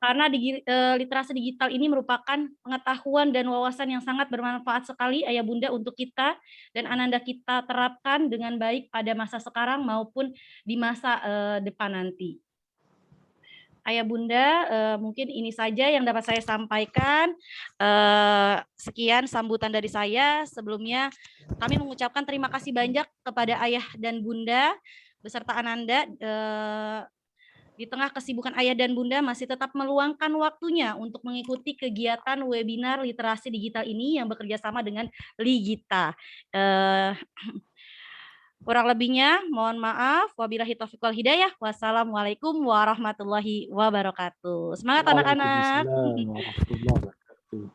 karena literasi digital ini merupakan pengetahuan dan wawasan yang sangat bermanfaat sekali Ayah Bunda untuk kita dan Ananda kita terapkan dengan baik pada masa sekarang maupun di masa depan nanti. Ayah Bunda, mungkin ini saja yang dapat saya sampaikan. Sekian sambutan dari saya. Sebelumnya kami mengucapkan terima kasih banyak kepada Ayah dan Bunda beserta Ananda. Di tengah kesibukan Ayah dan Bunda masih tetap meluangkan waktunya untuk mengikuti kegiatan webinar literasi digital ini yang bekerja sama dengan Ligita. Kurang lebihnya mohon maaf. Wabillahi taufiq wal hidayah. Wassalamualaikum warahmatullahi wabarakatuh. Semangat anak-anak.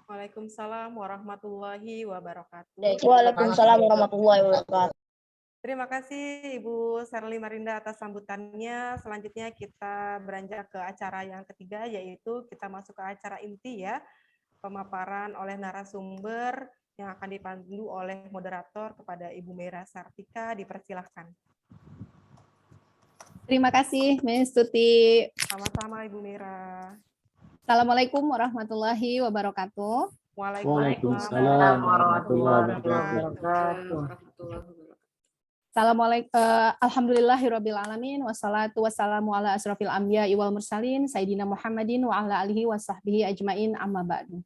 Waalaikumsalam warahmatullahi wabarakatuh. Waalaikumsalam warahmatullahi wabarakatuh. Terima kasih Ibu Sherly Marinda atas sambutannya. Selanjutnya kita beranjak ke acara yang ketiga, yaitu kita masuk ke acara inti ya, pemaparan oleh narasumber yang akan dipandu oleh moderator kepada Ibu Mira Sartika. Dipersilahkan. Terima kasih, Ms. Tuti. Sama-sama Ibu Mira. Assalamualaikum warahmatullahi wabarakatuh. Waalaikumsalam warahmatullahi wabarakatuh. Assalamualaikum. Alhamdulillahirrabbilalamin. Wassalatu wassalamu ala asrafil anbiya wal mursalin. Sayyidina Muhammadin wa ala alihi wa sahbihi ajmain amma ba'du.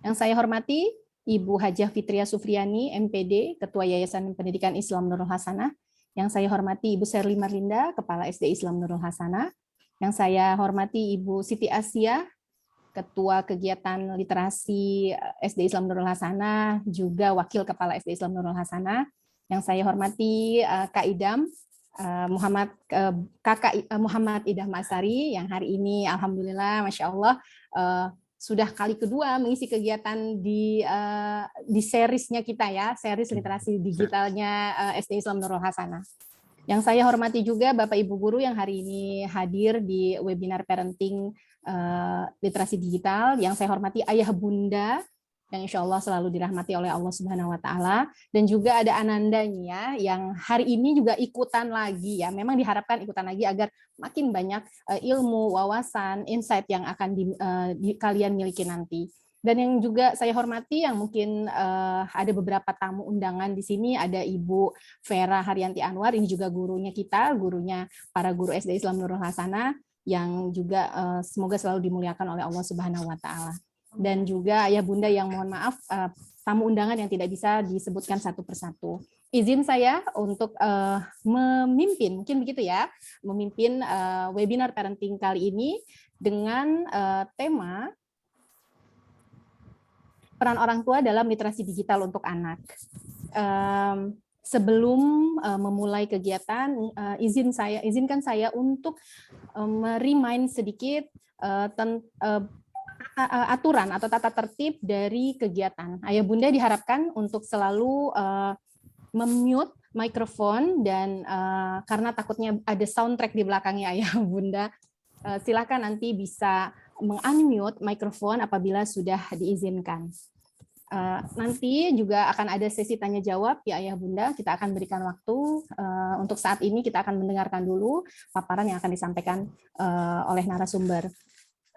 Yang saya hormati, Ibu Hajah Fitria Sufriani, MPD, Ketua Yayasan Pendidikan Islam Nurul Hasanah. Yang saya hormati Ibu Sherly Marinda, Kepala SD Islam Nurul Hasanah. Yang saya hormati Ibu Siti Asia, Ketua Kegiatan Literasi SD Islam Nurul Hasanah, juga Wakil Kepala SD Islam Nurul Hasanah. Yang saya hormati Kak Idam, Muhammad Idam Masari, yang hari ini alhamdulillah, masya Allah, sudah kali kedua mengisi kegiatan di seriesnya kita ya, series literasi digitalnya SD Islam Nurul Hasanah. Yang saya hormati juga Bapak Ibu Guru yang hari ini hadir di webinar parenting literasi digital. Yang saya hormati Ayah Bunda, yang insya Allah selalu dirahmati oleh Allah Subhanahu Wa Taala, dan juga ada Anandanya yang hari ini juga ikutan lagi ya. Memang diharapkan ikutan lagi agar makin banyak ilmu, wawasan, insight yang akan kalian miliki nanti. Dan yang juga saya hormati yang mungkin ada beberapa tamu undangan di sini, ada Ibu Vera Haryanti Anwar, ini juga gurunya kita, gurunya para guru SD Islam Nurul Hasanah, yang juga semoga selalu dimuliakan oleh Allah Subhanahu Wa Taala. Dan juga Ayah Bunda yang mohon maaf, tamu undangan yang tidak bisa disebutkan satu persatu. Izin saya untuk memimpin, mungkin begitu ya, memimpin webinar parenting kali ini dengan tema peran orang tua dalam literasi digital untuk anak. Sebelum memulai kegiatan, izinkan saya untuk remind sedikit aturan atau tata tertib dari kegiatan. Ayah Bunda diharapkan untuk selalu mute mikrofon dan karena takutnya ada soundtrack di belakangnya Ayah Bunda, silakan nanti bisa meng-unmute mikrofon apabila sudah diizinkan. Nanti juga akan ada sesi tanya jawab ya Ayah Bunda, kita akan berikan waktu. Untuk saat ini kita akan mendengarkan dulu paparan yang akan disampaikan oleh narasumber.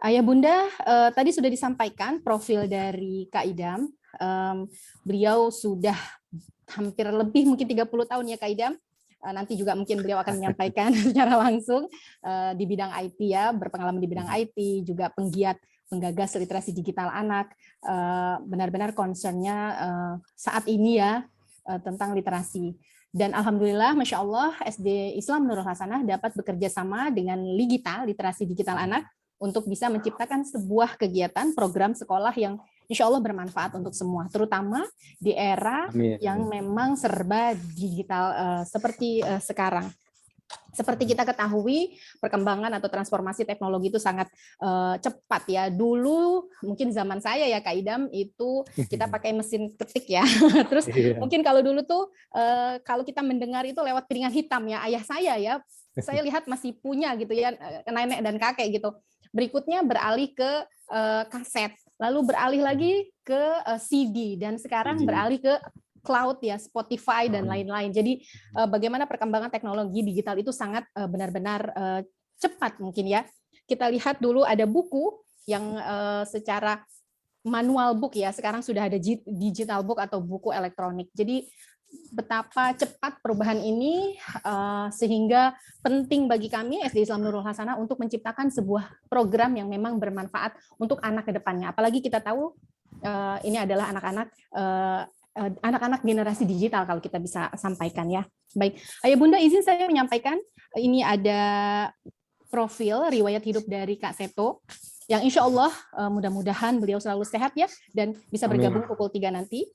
Ayah Bunda, tadi sudah disampaikan profil dari Kak Idam. Beliau sudah hampir lebih mungkin 30 tahun ya Kak Idam. Nanti juga mungkin beliau akan menyampaikan secara langsung di bidang IT ya, berpengalaman di bidang IT, juga penggiat penggagas literasi digital anak. Benar-benar concern-nya saat ini ya tentang literasi. Dan alhamdulillah, masya Allah, SD Islam Nurul Hasanah dapat bekerja sama dengan Ligita, literasi digital anak, untuk bisa menciptakan sebuah kegiatan program sekolah yang insya Allah bermanfaat untuk semua, terutama di era yang memang serba digital seperti sekarang. Seperti kita ketahui, perkembangan atau transformasi teknologi itu sangat cepat ya. Dulu mungkin zaman saya ya Kak Idam itu kita pakai mesin ketik ya. Terus mungkin kalau dulu tuh kalau kita mendengar itu lewat piringan hitam ya. Ayah saya lihat masih punya gitu ya, nenek dan kakek gitu. Berikutnya beralih ke kaset, lalu beralih lagi ke CD, dan sekarang beralih ke cloud ya, Spotify dan lain-lain. Jadi bagaimana perkembangan teknologi digital itu sangat benar-benar cepat mungkin ya. Kita lihat dulu ada buku yang secara manual book ya, sekarang sudah ada digital book atau buku elektronik. Jadi betapa cepat perubahan ini sehingga penting bagi kami SD Islam Nurul Hasanah untuk menciptakan sebuah program yang memang bermanfaat untuk anak ke depannya. Apalagi kita tahu ini adalah anak-anak generasi digital kalau kita bisa sampaikan ya. Baik, Ayah Bunda izin saya menyampaikan ini ada profil riwayat hidup dari Kak Seto yang insya Allah mudah-mudahan beliau selalu sehat ya dan bisa bergabung pukul 3 nanti.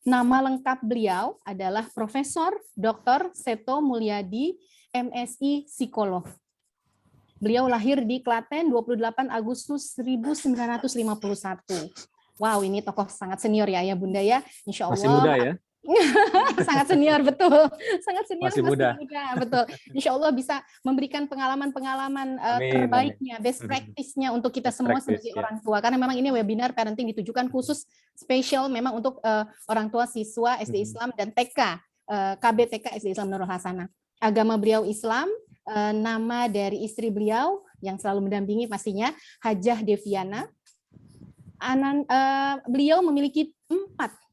Nama lengkap beliau adalah Profesor Dr. Seto Mulyadi, MSI Psikolog. Beliau lahir di Klaten 28 Agustus 1951. Wow, ini tokoh sangat senior ya Bunda ya. Insya Allah. Masih muda ya? Sangat senior, betul. Sangat senior, masih muda. Betul. Insya Allah bisa memberikan pengalaman-pengalaman terbaiknya, best practice-nya untuk kita semua sebagai orang tua. Karena memang ini webinar parenting ditujukan khusus spesial memang untuk orang tua siswa SD Islam dan TK, KBTK SD Islam Nurul Hasanah. Agama beliau Islam, nama dari istri beliau yang selalu mendampingi pastinya Hajah Deviana. Beliau memiliki 4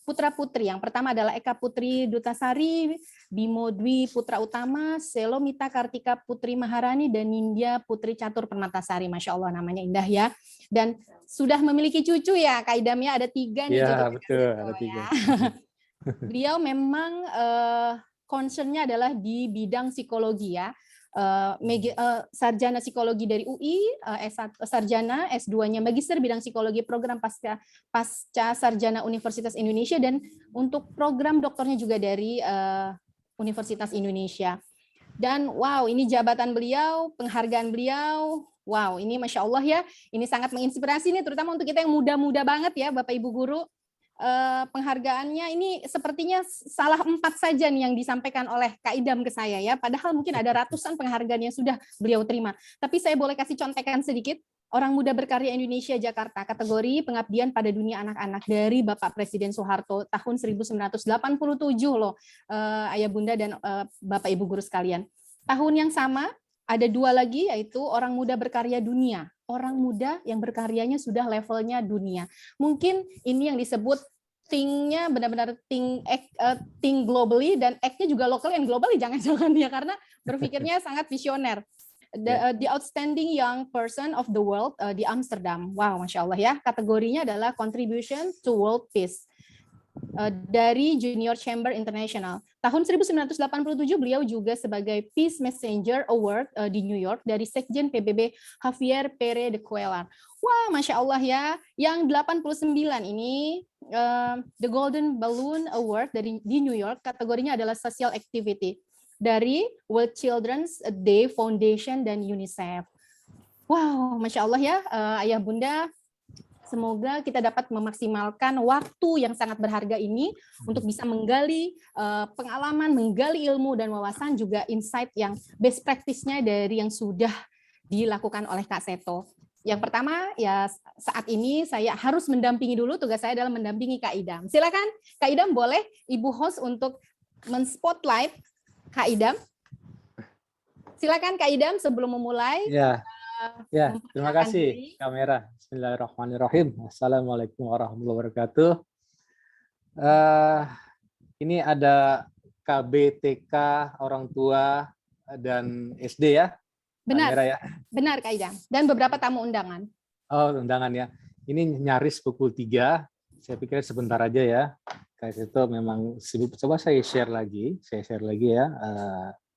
putra-putri. Yang pertama adalah Eka Putri Dutasari, Bimo Dwi Putra Utama, Selomita Kartika Putri Maharani, dan Nindya Putri Catur Permatasari. Masya Allah namanya indah ya. Dan sudah memiliki cucu ya, Kak Idam ya, ada 3 nih. Iya, betul, ada 3. Ya. Beliau memang concern-nya adalah di bidang psikologi ya. Sarjana psikologi dari UI, sarjana S2-nya magister bidang psikologi program pasca sarjana Universitas Indonesia, dan untuk program doktornya juga dari Universitas Indonesia. Dan wow, ini jabatan beliau, penghargaan beliau, wow, ini Masya Allah ya, ini sangat menginspirasi nih, terutama untuk kita yang muda-muda banget ya, Bapak Ibu Guru. Penghargaannya ini sepertinya salah 4 saja nih yang disampaikan oleh Kak Idam ke saya ya, padahal mungkin ada ratusan penghargaan yang sudah beliau terima. Tapi saya boleh kasih contekan sedikit. Orang Muda Berkarya Indonesia Jakarta, kategori pengabdian pada dunia anak-anak dari Bapak Presiden Soeharto tahun 1987 loh, Ayah Bunda dan Bapak Ibu Guru sekalian. Tahun yang sama ada 2 lagi, yaitu Orang Muda Berkarya Dunia. Orang muda yang berkaryanya sudah levelnya dunia. Mungkin ini yang disebut think-nya benar-benar think globally, dan act-nya juga local and globally, jangan-jangan ya, karena berpikirnya sangat visioner. The Outstanding Young Person of the World di Amsterdam. Wow, Masya Allah ya. Kategorinya adalah Contribution to World Peace. Dari Junior Chamber International. Tahun 1987 beliau juga sebagai Peace Messenger Award di New York dari Sekjen PBB Javier Pérez de Cuellar. Wah, Masya Allah ya. Yang 89 ini The Golden Balloon Award di New York, kategorinya adalah Social Activity dari World Children's Day Foundation dan UNICEF. Wow, Masya Allah ya, Ayah Bunda. Semoga kita dapat memaksimalkan waktu yang sangat berharga ini untuk bisa menggali pengalaman, menggali ilmu dan wawasan, juga insight yang best practice-nya dari yang sudah dilakukan oleh Kak Seto. Yang pertama, ya saat ini saya harus mendampingi dulu, tugas saya adalah mendampingi Kak Idam. Silakan Kak Idam, boleh Ibu host untuk men-spotlight Kak Idam. Silakan Kak Idam sebelum memulai. Ya, terima kasih kamera. Bismillahirrahmanirrahim. Assalamualaikum warahmatullahi wabarakatuh. Ini ada KBTK orang tua dan SD ya. Benar, kamera ya. Benar Kak Idam. Dan beberapa tamu undangan. Oh, undangan ya. Ini nyaris pukul 3. Saya pikir sebentar aja ya. Kayak itu memang sibuk. Coba saya share lagi ya.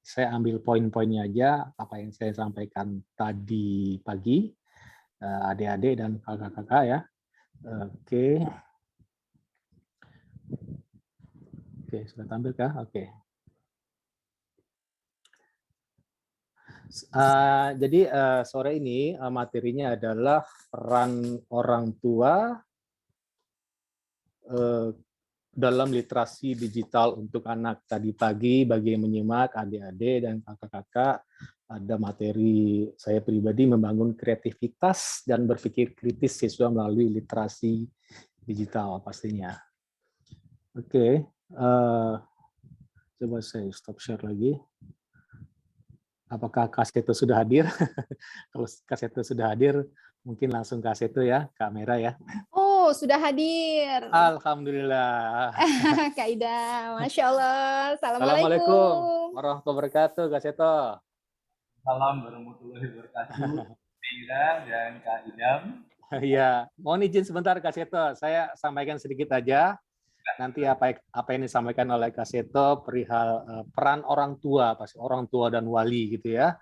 Saya ambil poin-poinnya aja, apa yang saya sampaikan tadi pagi, adik-adik dan kakak-kakak ya. Oke, sudah tampil kah? Oke. Jadi sore ini materinya adalah peran orang tua dalam literasi digital untuk anak. Tadi pagi bagi yang menyimak, adik-adik dan kakak-kakak, ada materi saya pribadi membangun kreativitas dan berpikir kritis siswa melalui literasi digital pastinya. Oke, coba saya stop share lagi. Apakah Kak Seto sudah hadir? Kalau Kak Seto sudah hadir, mungkin langsung Kak Seto ya, kamera ya. Oh, sudah hadir. Alhamdulillah. Kak Ida, Masya Allah. Assalamualaikum Assalamualaikum. warahmatullahi wabarakatuh, Kak Seto. Salam warahmatullahi wabarakatuh, Ira dan Kak Idam. Iya, mohon izin sebentar Kak Seto, saya sampaikan sedikit aja. Nanti apa yang disampaikan oleh Kak Seto perihal peran orang tua, pasti orang tua dan wali gitu ya,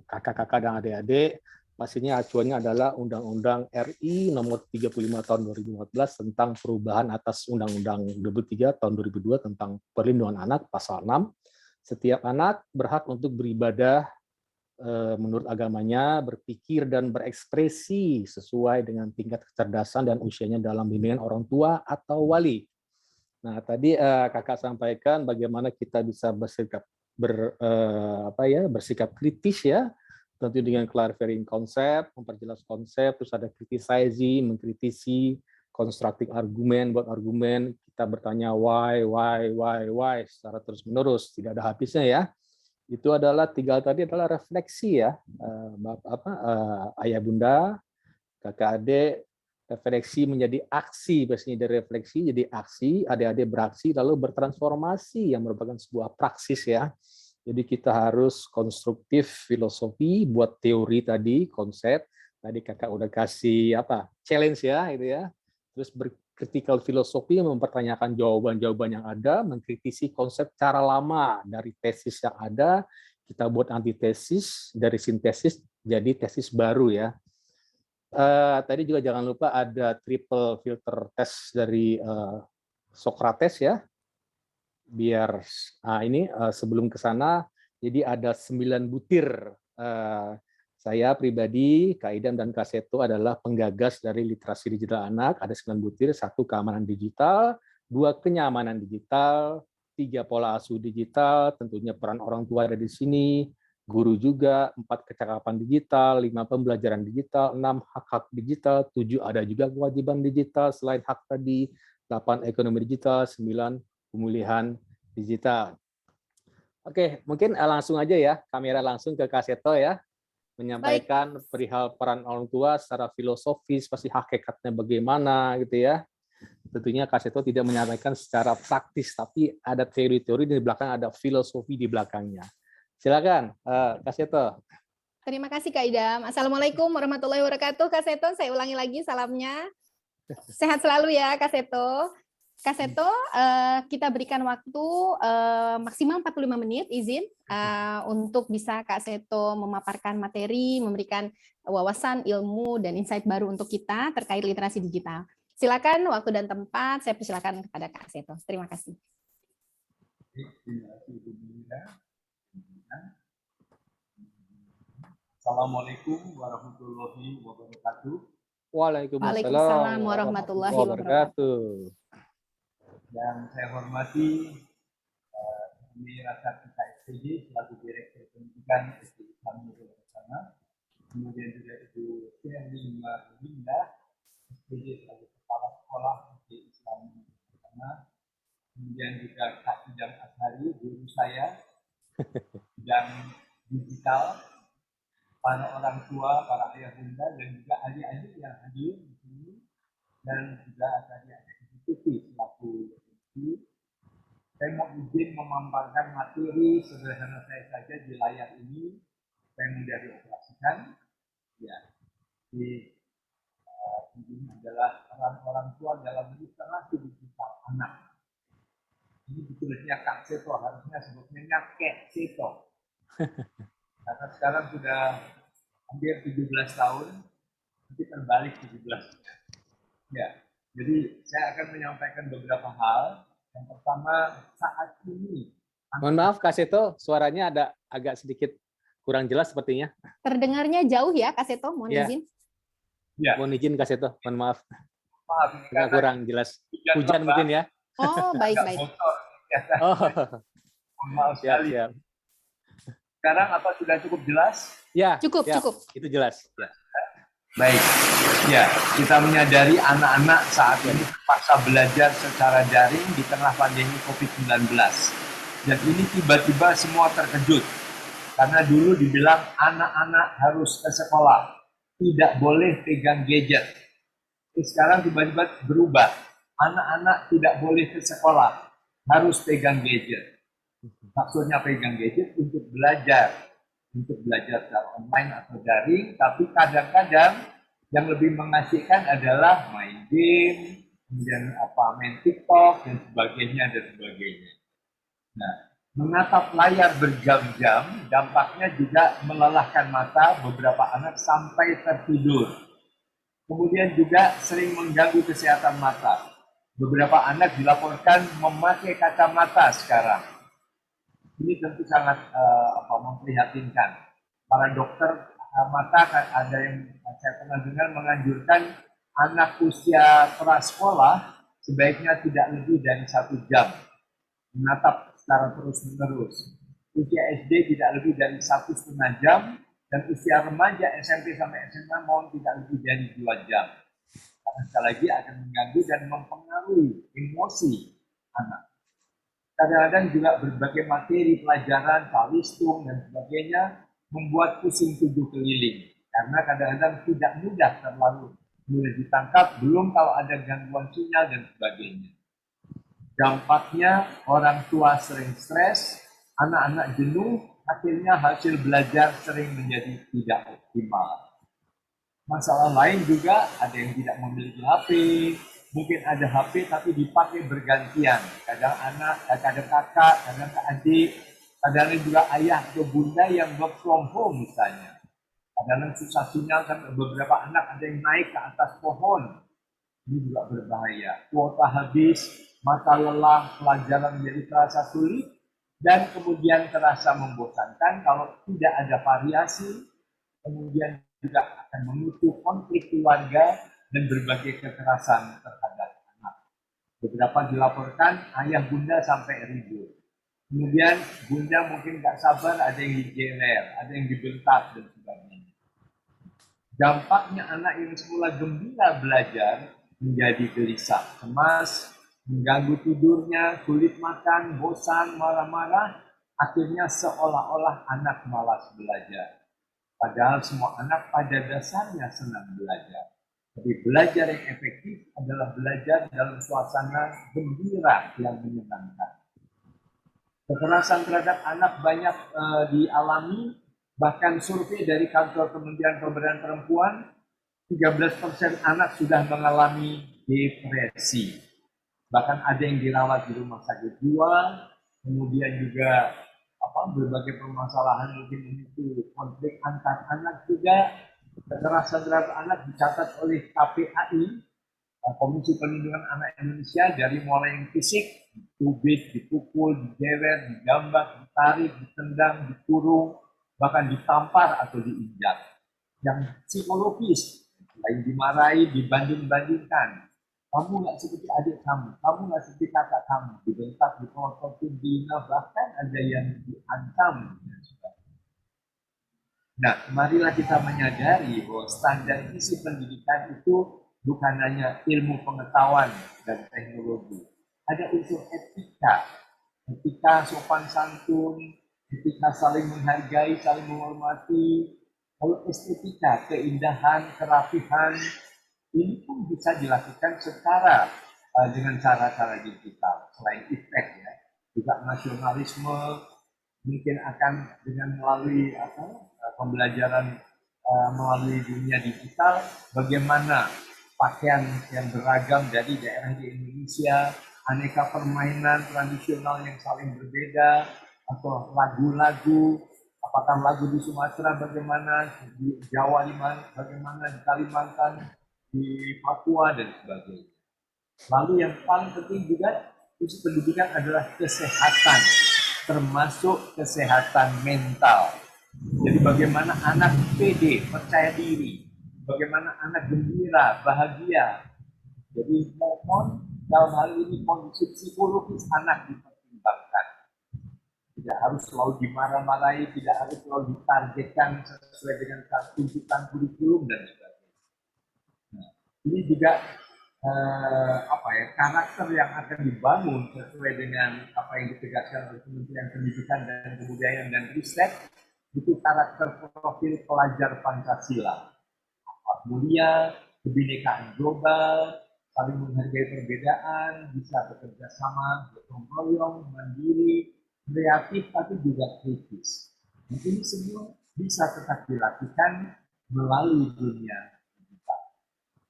kakak-kakak dan adik-adik. Pastinya acuannya adalah Undang-Undang RI Nomor 35 Tahun 2014 tentang perubahan atas Undang-Undang 23 Tahun 2002 tentang Perlindungan Anak, Pasal 6. Setiap anak berhak untuk beribadah menurut agamanya, berpikir dan berekspresi sesuai dengan tingkat kecerdasan dan usianya dalam bimbingan orang tua atau wali. Nah, tadi kakak sampaikan bagaimana kita bisa bersikap kritis ya, tentu dengan clarifying konsep, memperjelas konsep, terus ada criticizing, mengkritisi, constructing argumen, buat argumen, kita bertanya why secara terus-menerus, tidak ada habisnya ya. Itu adalah tadi adalah refleksi ya, ayah bunda, kakak adik, refleksi menjadi aksi, biasanya dari refleksi jadi aksi, adik-adik beraksi lalu bertransformasi yang merupakan sebuah praksis ya. Jadi kita harus konstruktif filosofi buat teori tadi, konsep. Tadi kakak udah kasih challenge ya, gitu ya. Terus critical filosofi mempertanyakan jawaban-jawaban yang ada, mengkritisi konsep cara lama dari tesis yang ada, kita buat antitesis, dari sintesis jadi tesis baru ya. Tadi juga jangan lupa ada triple filter test dari Socrates ya. Biar sebelum ke sana, jadi ada 9 butir. Saya pribadi, Kak Idam dan Kak Seto adalah penggagas dari literasi digital anak. Ada 9 butir, 1 keamanan digital, 2 kenyamanan digital, 3 pola asuh digital, tentunya peran orang tua ada di sini, guru juga, 4 kecakapan digital, 5 pembelajaran digital, 6 hak-hak digital, 7 ada juga kewajiban digital selain hak tadi, 8 ekonomi digital, 9 pemulihan digital. Oke, mungkin langsung aja ya, kamera langsung ke Kak Seto ya. Menyampaikan perihal peran orang tua secara filosofis, pasti hakikatnya bagaimana gitu ya. Tentunya Kak Seto tidak menyampaikan secara praktis, tapi ada teori-teori di belakang, ada filosofi di belakangnya. Silakan, Kak Seto. Terima kasih Kak Idam. Assalamualaikum warahmatullahi wabarakatuh. Kak Seto, saya ulangi lagi salamnya. Sehat selalu ya Kak Seto. Kak Seto, kita berikan waktu maksimal 45 menit izin untuk bisa Kak Seto memaparkan materi, memberikan wawasan, ilmu, dan insight baru untuk kita terkait literasi digital. Silakan waktu dan tempat, saya persilakan kepada Kak Seto. Terima kasih. Assalamualaikum warahmatullahi wabarakatuh. Waalaikumsalam warahmatullahi wabarakatuh. Yang saya hormati Kami Rasat KSPJ selaku Direktur Pendidikan SD Islam Nurul Bersama, kemudian juga Ibu Sherly Marinda SPJ selaku Kepala Sekolah SD Islam Nurul Bersama, kemudian juga Kak Idam Ashari, guru saya bidang digital, para orang tua, para ayah bunda, dan juga adik-adik yang hadir di sini, dan juga adik-adik institusi selaku saya mau izin memaparkan materi sederhana saya saja di layar ini. Saya mudah dioperasikan. Ya, ini adalah peran orang tua dalam literasi digital anak. Ini ditulisnya Kak Seto, harusnya sebutnya Kek Seto. Karena sekarang sudah hampir 17 tahun, nanti terbalik 17. Ya. Jadi saya akan menyampaikan beberapa hal. Yang pertama, saat ini. Mohon maaf Kak Seto, suaranya ada agak sedikit kurang jelas sepertinya. Terdengarnya jauh ya Kak Seto, mohon izin. Ya. Mohon izin Kak Seto, mohon maaf. Maaf, agak kurang jelas. Hujan mungkin ya. Oh, baik-baik. Oh. Maaf sekali. Siap. Sekarang apa sudah cukup jelas? Ya, cukup. Itu jelas. Ya. Baik, ya kita menyadari anak-anak saat ini terpaksa belajar secara daring di tengah pandemi COVID-19. Dan ini tiba-tiba semua terkejut. Karena dulu dibilang anak-anak harus ke sekolah, tidak boleh pegang gadget. Sekarang tiba-tiba berubah, anak-anak tidak boleh ke sekolah, harus pegang gadget. Maksudnya pegang gadget untuk belajar secara online atau daring, tapi kadang-kadang yang lebih mengasihkan adalah main game, kemudian main TikTok dan sebagainya dan sebagainya. Nah, menatap layar berjam-jam dampaknya juga melelahkan mata, beberapa anak sampai tertidur. Kemudian juga sering mengganggu kesehatan mata. Beberapa anak dilaporkan memakai kacamata sekarang. Ini tentu sangat memprihatinkan. Para dokter mata ada yang saya pernah dengar menganjurkan anak usia prasekolah sebaiknya tidak lebih dari 1 jam menatap secara terus-menerus. Usia SD tidak lebih dari 1,5 jam, dan usia remaja SMP sampai SMA mohon tidak lebih dari 2 jam. Karena sekali lagi akan mengganggu dan mempengaruhi emosi anak. Kadang-kadang juga berbagai materi pelajaran, kalistung dan sebagainya membuat pusing tubuh keliling. Karena kadang-kadang tidak mudah terlalu mudah ditangkap, belum kalau ada gangguan sinyal dan sebagainya. Dampaknya orang tua sering stres, anak-anak jenuh, akhirnya hasil belajar sering menjadi tidak optimal. Masalah lain juga ada yang tidak memiliki HP, mungkin ada HP tapi dipakai bergantian. Kadang anak, kadang kakak, kadang adik, kadang juga ayah atau bunda yang work from home misalnya. Kadang susah sinyal kan beberapa anak ada yang naik ke atas pohon. Ini juga berbahaya. Kuota habis, mata lelah, pelajaran menjadi terasa sulit, dan kemudian terasa membosankan kalau tidak ada variasi, kemudian juga akan memicu konflik keluarga dan berbagai kekerasan terhadap anak. Beberapa dilaporkan ayah bunda sampai ribut. Kemudian bunda mungkin nggak sabar, ada yang dijewer, ada yang dibentak dan sebagainya. Dampaknya anak yang semula gembira belajar menjadi gelisah, cemas, mengganggu tidurnya, sulit makan, bosan, marah-marah, akhirnya seolah-olah anak malas belajar. Padahal semua anak pada dasarnya senang belajar. Tapi belajar yang efektif adalah belajar dalam suasana gembira yang menyenangkan. Kekerasan terhadap anak banyak dialami, bahkan survei dari kantor Kementerian Pemberdayaan Perempuan, 13% anak sudah mengalami depresi. Bahkan ada yang dirawat di rumah sakit jiwa, kemudian juga berbagai permasalahan mungkin memicu konflik antar anak juga. Kekerasan terhadap anak dicatat oleh KPAI, Komisi Perlindungan Anak Indonesia, dari mulai yang fisik, dicubit, dipukul, dijewer, digambar, ditarik, ditendang, dikurung, bahkan ditampar atau diinjak. Yang psikologis, lain dimarahi, dibanding-bandingkan. Kamu nggak seperti adik kamu nggak seperti kakak kamu, dibentak, diprototin, dihina, bahkan ada yang diancam. Nah, marilah kita menyadari bahwa standar isi pendidikan itu bukan hanya ilmu pengetahuan dan teknologi. Ada unsur etika sopan santun, etika saling menghargai, saling menghormati. Kalau estetika, keindahan, kerapihan, ini pun bisa dilakukan secara dengan cara-cara digital. Selain efek ya, juga nasionalisme mungkin akan dengan melalui pembelajaran melalui dunia digital, bagaimana pakaian yang beragam dari daerah di Indonesia, aneka permainan tradisional yang saling berbeda, atau lagu-lagu, apakah lagu di Sumatera bagaimana, di Jawa bagaimana, di Kalimantan, di Papua dan sebagainya. Lalu yang paling penting juga isu pendidikan adalah kesehatan, termasuk kesehatan mental. Jadi bagaimana anak pede, percaya diri, bagaimana anak gembira, bahagia. Jadi mohon dalam hal ini kondisi psikologis anak dipertimbangkan. Tidak harus selalu dimarah-marahi, tidak harus selalu ditargetkan sesuai dengan tuntutan kurikulum dan sebagainya. Nah, ini juga karakter yang akan dibangun sesuai dengan apa yang ditegaskan oleh Kementerian Pendidikan dan Kebudayaan dan Ristek, itu karakter profil pelajar Pancasila. Mulia, kebinekaan global, saling menghargai perbedaan, bisa bekerja sama, gotong royong, mandiri, kreatif, tapi juga kritis. Ini semua bisa tetap dilakukan melalui dunia digital.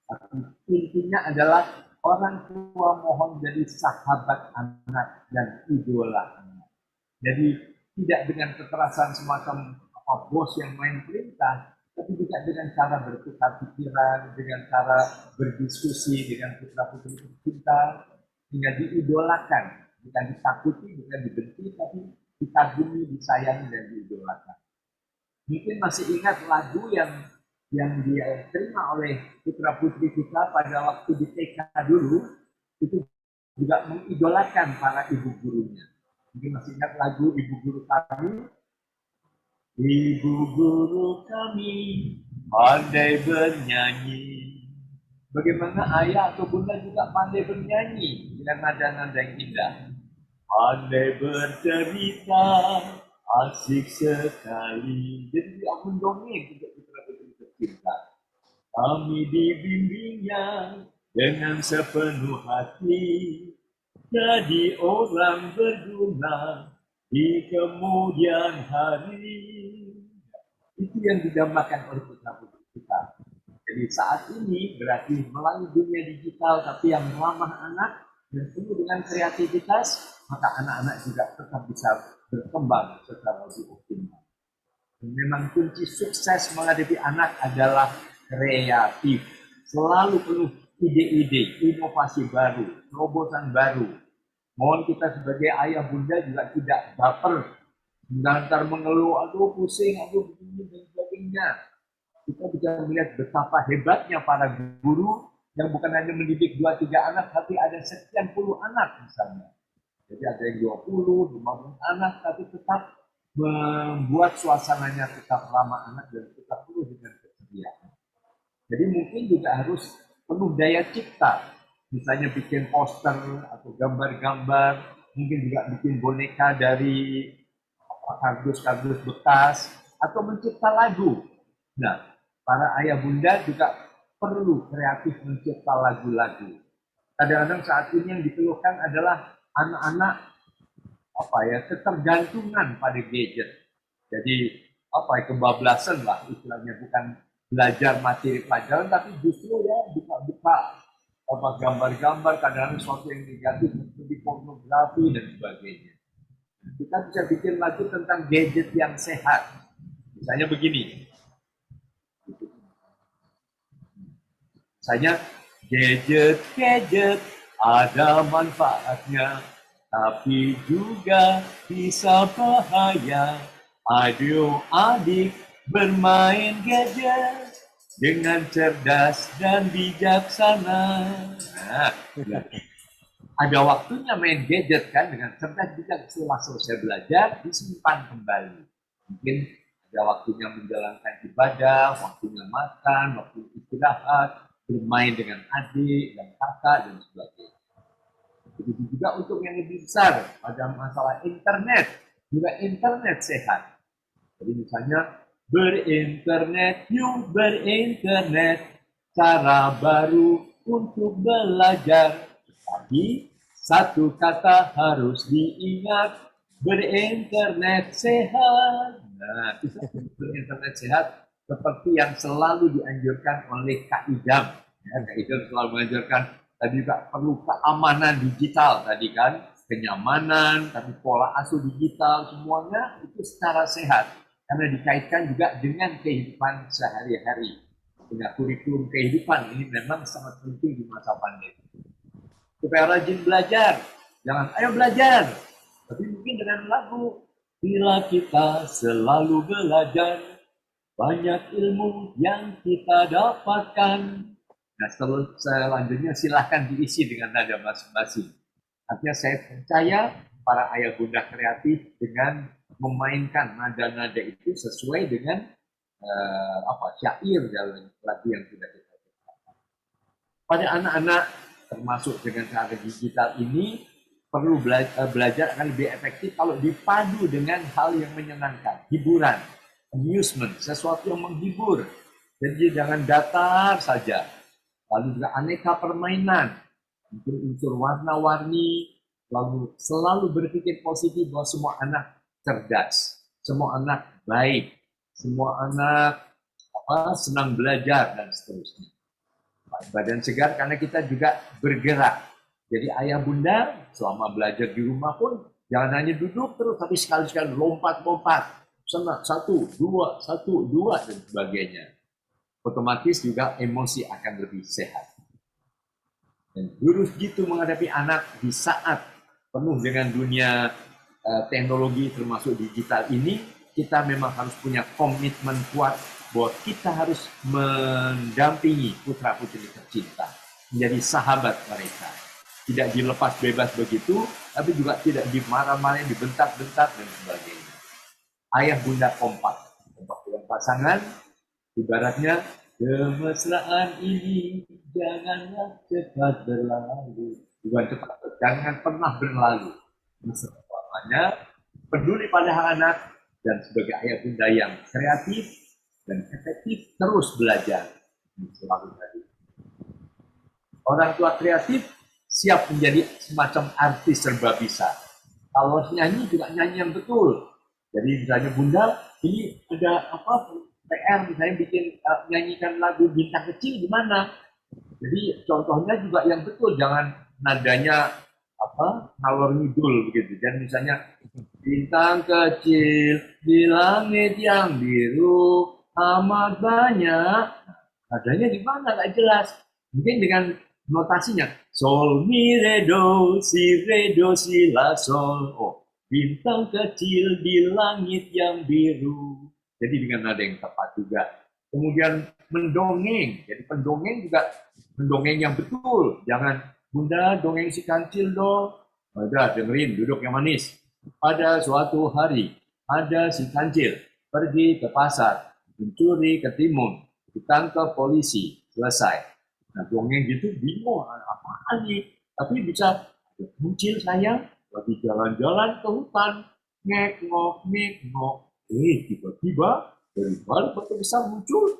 Tapi intinya adalah orang tua mohon jadi sahabat anak dan idola anak. Jadi tidak dengan kekerasan semacam bos yang main perintah, tapi juga dengan cara bertukar pikiran, dengan cara berdiskusi dengan putra-putri tercinta, hingga diidolakan, bukan ditakuti, bukan dibenci, tapi dikagumi, disayangi, dan diidolakan. Mungkin masih ingat lagu yang diterima oleh putra-putri kita pada waktu di TK dulu, itu juga mengidolakan para ibu gurunya. Mungkin masih ingat lagu Ibu Guru Kami, Ibu guru kami pandai bernyanyi. Bagaimana ayah atau bunda juga pandai bernyanyi dengan nada-nada yang indah. Pandai bercerita, asik sekali. Jadi dia mendongeng untuk putra-putri tercinta. Kami dibimbingnya dengan sepenuh hati, jadi orang berguna di kemudian hari. Itu yang digambarkan oleh putra-putri kita. Jadi saat ini berarti melalui dunia digital tapi yang ramah anak dan penuh dengan kreativitas, maka anak-anak juga tetap bisa berkembang secara lebih optimal. Dan memang kunci sukses menghadapi anak adalah kreatif. Selalu penuh ide-ide, inovasi baru, terobosan baru. Mohon kita sebagai ayah bunda juga tidak baper, mengantar mengeluh, aduh pusing, aduh begini dan sebagainya. Kita bisa melihat betapa hebatnya para guru yang bukan hanya mendidik 2-3 anak, tapi ada sekian puluh anak misalnya. Jadi ada yang 20, 50 anak, tapi tetap membuat suasananya tetap ramah anak dan tetap penuh dengan kesediaan. Jadi mungkin juga harus penuh daya cipta. Misalnya bikin poster atau gambar-gambar, mungkin juga bikin boneka dari kardus-kardus bekas, atau mencipta lagu. Nah, para ayah bunda juga perlu kreatif mencipta lagu-lagu. Kadang-kadang saat ini yang dikeluhkan adalah anak-anak ketergantungan pada gadget. Jadi kebablasan lah istilahnya, bukan belajar materi pelajaran, tapi justru ya buka-buka gambar-gambar, kadang-kadang sesuatu yang negatif seperti pornografi dan sebagainya. Kita bisa bikin lagu tentang gadget yang sehat. Misalnya begini. Misalnya gadget ada manfaatnya, tapi juga bisa bahaya. Adik-adik bermain gadget dengan cerdas dan bijaksana. Nah, ada waktunya main gadget kan, dengan cerdas bijak. Setelah selesai belajar disimpan kembali. Mungkin ada waktunya menjalankan ibadah, waktunya makan, waktu istirahat, bermain dengan adik dan kakak dan sebagainya. Begitu juga untuk yang lebih besar pada masalah internet, juga internet sehat. Jadi misalnya berinternet, yuk berinternet, cara baru untuk belajar. Tapi satu kata harus diingat, berinternet sehat. Nah, berinternet sehat seperti yang selalu dianjurkan oleh Kak Idam. Ya, Kak Idam selalu menganjurkan, tadi juga perlu keamanan digital tadi kan, kenyamanan, tapi pola asuh digital, semuanya itu secara sehat. Karena dikaitkan juga dengan kehidupan sehari-hari. Dengan kurikulum kehidupan ini memang sangat penting di masa pandemi. Supaya rajin belajar. Jangan, ayo belajar. Tapi mungkin dengan lagu. Bila kita selalu belajar, banyak ilmu yang kita dapatkan. Nah, selanjutnya silahkan diisi dengan nada masing-masing. Artinya saya percaya para ayah bunda kreatif dengan memainkan nada-nada itu sesuai dengan syair dalam lagu yang sudah kita ciptakan. Pada anak-anak termasuk dengan cara digital ini perlu belajar akan lebih efektif kalau dipadu dengan hal yang menyenangkan, hiburan. amusement, sesuatu yang menghibur. Jadi jangan datar saja. Lalu juga aneka permainan, mungkin unsur warna-warni, lalu selalu berpikir positif bahwa semua anak cerdas, semua anak baik, semua anak senang belajar dan seterusnya. Badan segar karena kita juga bergerak. Jadi ayah bunda selama belajar di rumah pun jangan hanya duduk terus, tapi sekali-sekali lompat-lompat. Satu, dua, dan sebagainya. Otomatis juga emosi akan lebih sehat. Dan guru gitu menghadapi anak di saat penuh dengan dunia teknologi termasuk digital ini, kita memang harus punya komitmen kuat bahwa kita harus mendampingi putra-putri tercinta, menjadi sahabat mereka. Tidak dilepas bebas begitu, tapi juga tidak dimarah-marahin, dibentak-bentak, dan sebagainya. Ayah bunda kompak dengan pasangan, ibaratnya kemesraan ini janganlah cepat berlalu. Bukan cepat, jangan pernah berlalu. Selamanya peduli pada anak dan sebagai ayah bunda yang kreatif dan efektif terus belajar. Selalu tadi. Orang tua kreatif siap menjadi semacam artis serba bisa. Kalau nyanyi juga nyanyi yang betul. Jadi misalnya bunda, ini ada PR misalnya bikin nyanyikan lagu Bintang Kecil gimana? Jadi contohnya juga yang betul, jangan nadanya ngalor ngidul begitu. Dan misalnya bintang kecil di langit yang biru amat banyak. Nadanya gimana? Nggak jelas. Mungkin dengan notasinya sol mi re do si la sol. Oh, bintang kecil di langit yang biru. Jadi dengan nada yang tepat juga. Kemudian mendongeng. Jadi pendongeng juga mendongeng yang betul. Jangan bunda dongeng si kancil dong. Udah dengerin, duduk yang manis. Pada suatu hari ada si kancil pergi ke pasar mencuri ketimun, ditangkap polisi, selesai. Nah dongeng gitu bingung apaan nih? Tapi bisa kancil sayang lagi jalan-jalan ke hutan, ngek-ngok. Tiba-tiba dari balik batu besar muncul.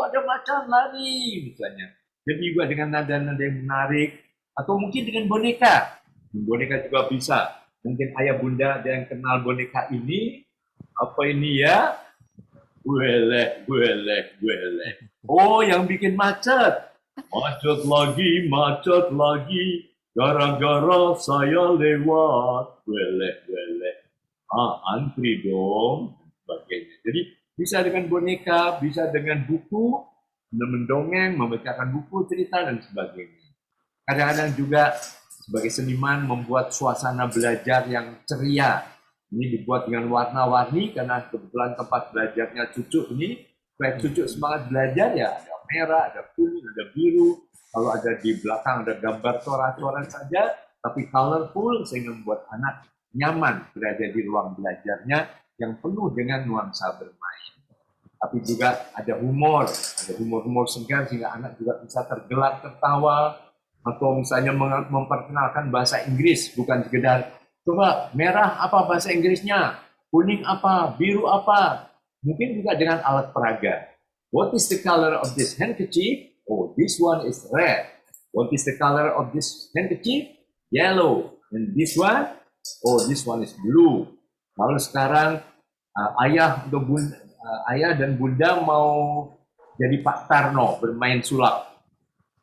Ada macan lari misalnya. Jadi juga dengan nada-nada yang menarik atau mungkin dengan boneka. Boneka juga bisa. Mungkin ayah bunda ada yang kenal boneka ini. Apa ini ya? Guelek. Oh, yang bikin macet. Macet lagi. Gara-gara saya lewat. Guelek. Antri dong. Sebagainya. Jadi bisa dengan boneka, bisa dengan buku, mendongeng, membacakan buku, cerita, dan sebagainya. Kadang-kadang juga sebagai seniman membuat suasana belajar yang ceria. Ini dibuat dengan warna-warni karena kebetulan tempat belajarnya cucu ini. Supaya cucu semangat belajar ya ada merah, ada kuning, ada biru. Kalau ada di belakang ada gambar coret-coret saja, tapi colorful sehingga membuat anak nyaman berada di ruang belajarnya yang penuh dengan nuansa bermain. Tapi juga ada humor segar sehingga anak juga bisa tergelak tertawa, atau misalnya memperkenalkan bahasa Inggris, bukan sekedar coba merah apa bahasa Inggrisnya, kuning apa, biru apa, mungkin juga dengan alat peraga. What is the color of this handkerchief? Oh, this one is red. What is the color of this handkerchief? Yellow. And this one? Oh, this one is blue. Lalu sekarang ayah dan bunda mau jadi Pak Tarno bermain sulap.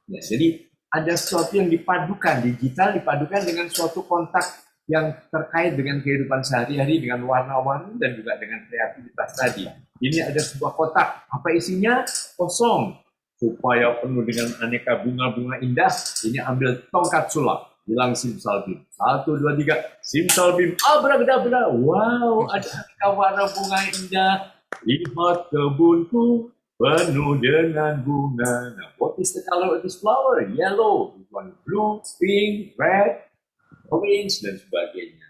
Ya, jadi ada sesuatu yang dipadukan, digital dipadukan dengan suatu kontak yang terkait dengan kehidupan sehari-hari, dengan warna-warni dan juga dengan kreativitas tadi. Ini ada sebuah kotak, apa isinya? Kosong. Supaya penuh dengan aneka bunga-bunga indah, ini ambil tongkat sulap. Bilang simsalabim. 1, 2, 3. Simsalabim. Abrakadabra. Wow, ada aneka warna bunga indah. Lihat kebunku penuh dengan bunga. Now, what is the color of this flower? Yellow. This one blue, pink, red, orange, dan sebagainya.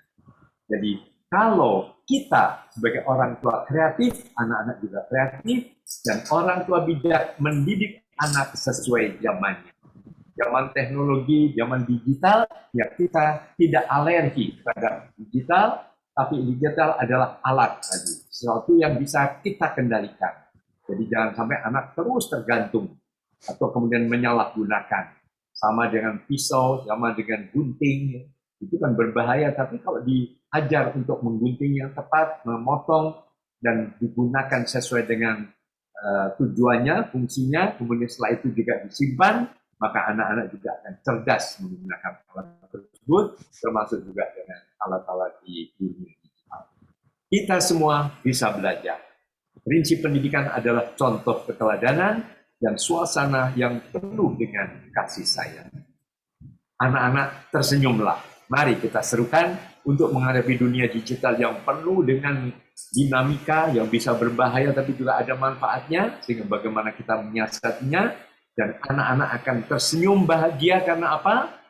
Jadi, kalau kita sebagai orang tua kreatif, anak-anak juga kreatif, dan orang tua bijak mendidik anak sesuai zamannya. Zaman teknologi, zaman digital, ya kita tidak alergi terhadap digital, tapi digital adalah alat tadi, sesuatu yang bisa kita kendalikan. Jadi jangan sampai anak terus tergantung atau kemudian menyalahgunakan. Sama dengan pisau, sama dengan gunting, itu kan berbahaya. Tapi kalau diajar untuk menggunting yang tepat, memotong, dan digunakan sesuai dengan tujuannya, fungsinya, kemudian setelah itu juga disimpan, maka anak-anak juga akan cerdas menggunakan alat tersebut, termasuk juga dengan alat-alat di dunia digital. Kita semua bisa belajar. Prinsip pendidikan adalah contoh keteladanan dan suasana yang penuh dengan kasih sayang. Anak-anak, tersenyumlah. Mari kita serukan untuk menghadapi dunia digital yang penuh dengan dinamika yang bisa berbahaya tapi juga ada manfaatnya, sehingga bagaimana kita menyiasatinya, dan anak-anak akan tersenyum bahagia karena apa?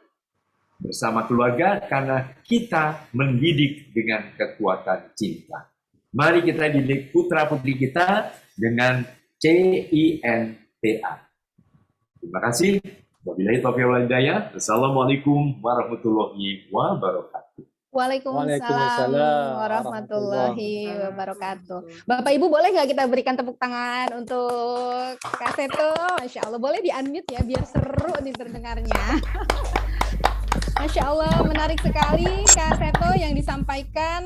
Bersama keluarga, karena kita mendidik dengan kekuatan cinta. Mari kita didik putra-putri kita dengan CINTA. Terima kasih. Wabillahi taufiq wal hidayah. Wassalamualaikum warahmatullahi wabarakatuh. Waalaikumsalam warahmatullahi wabarakatuh. Bapak Ibu, boleh nggak kita berikan tepuk tangan untuk Kak Seto? Masya Allah, boleh di-unmute ya biar seru nih terdengarnya. Masya Allah, menarik sekali Kak Seto yang disampaikan.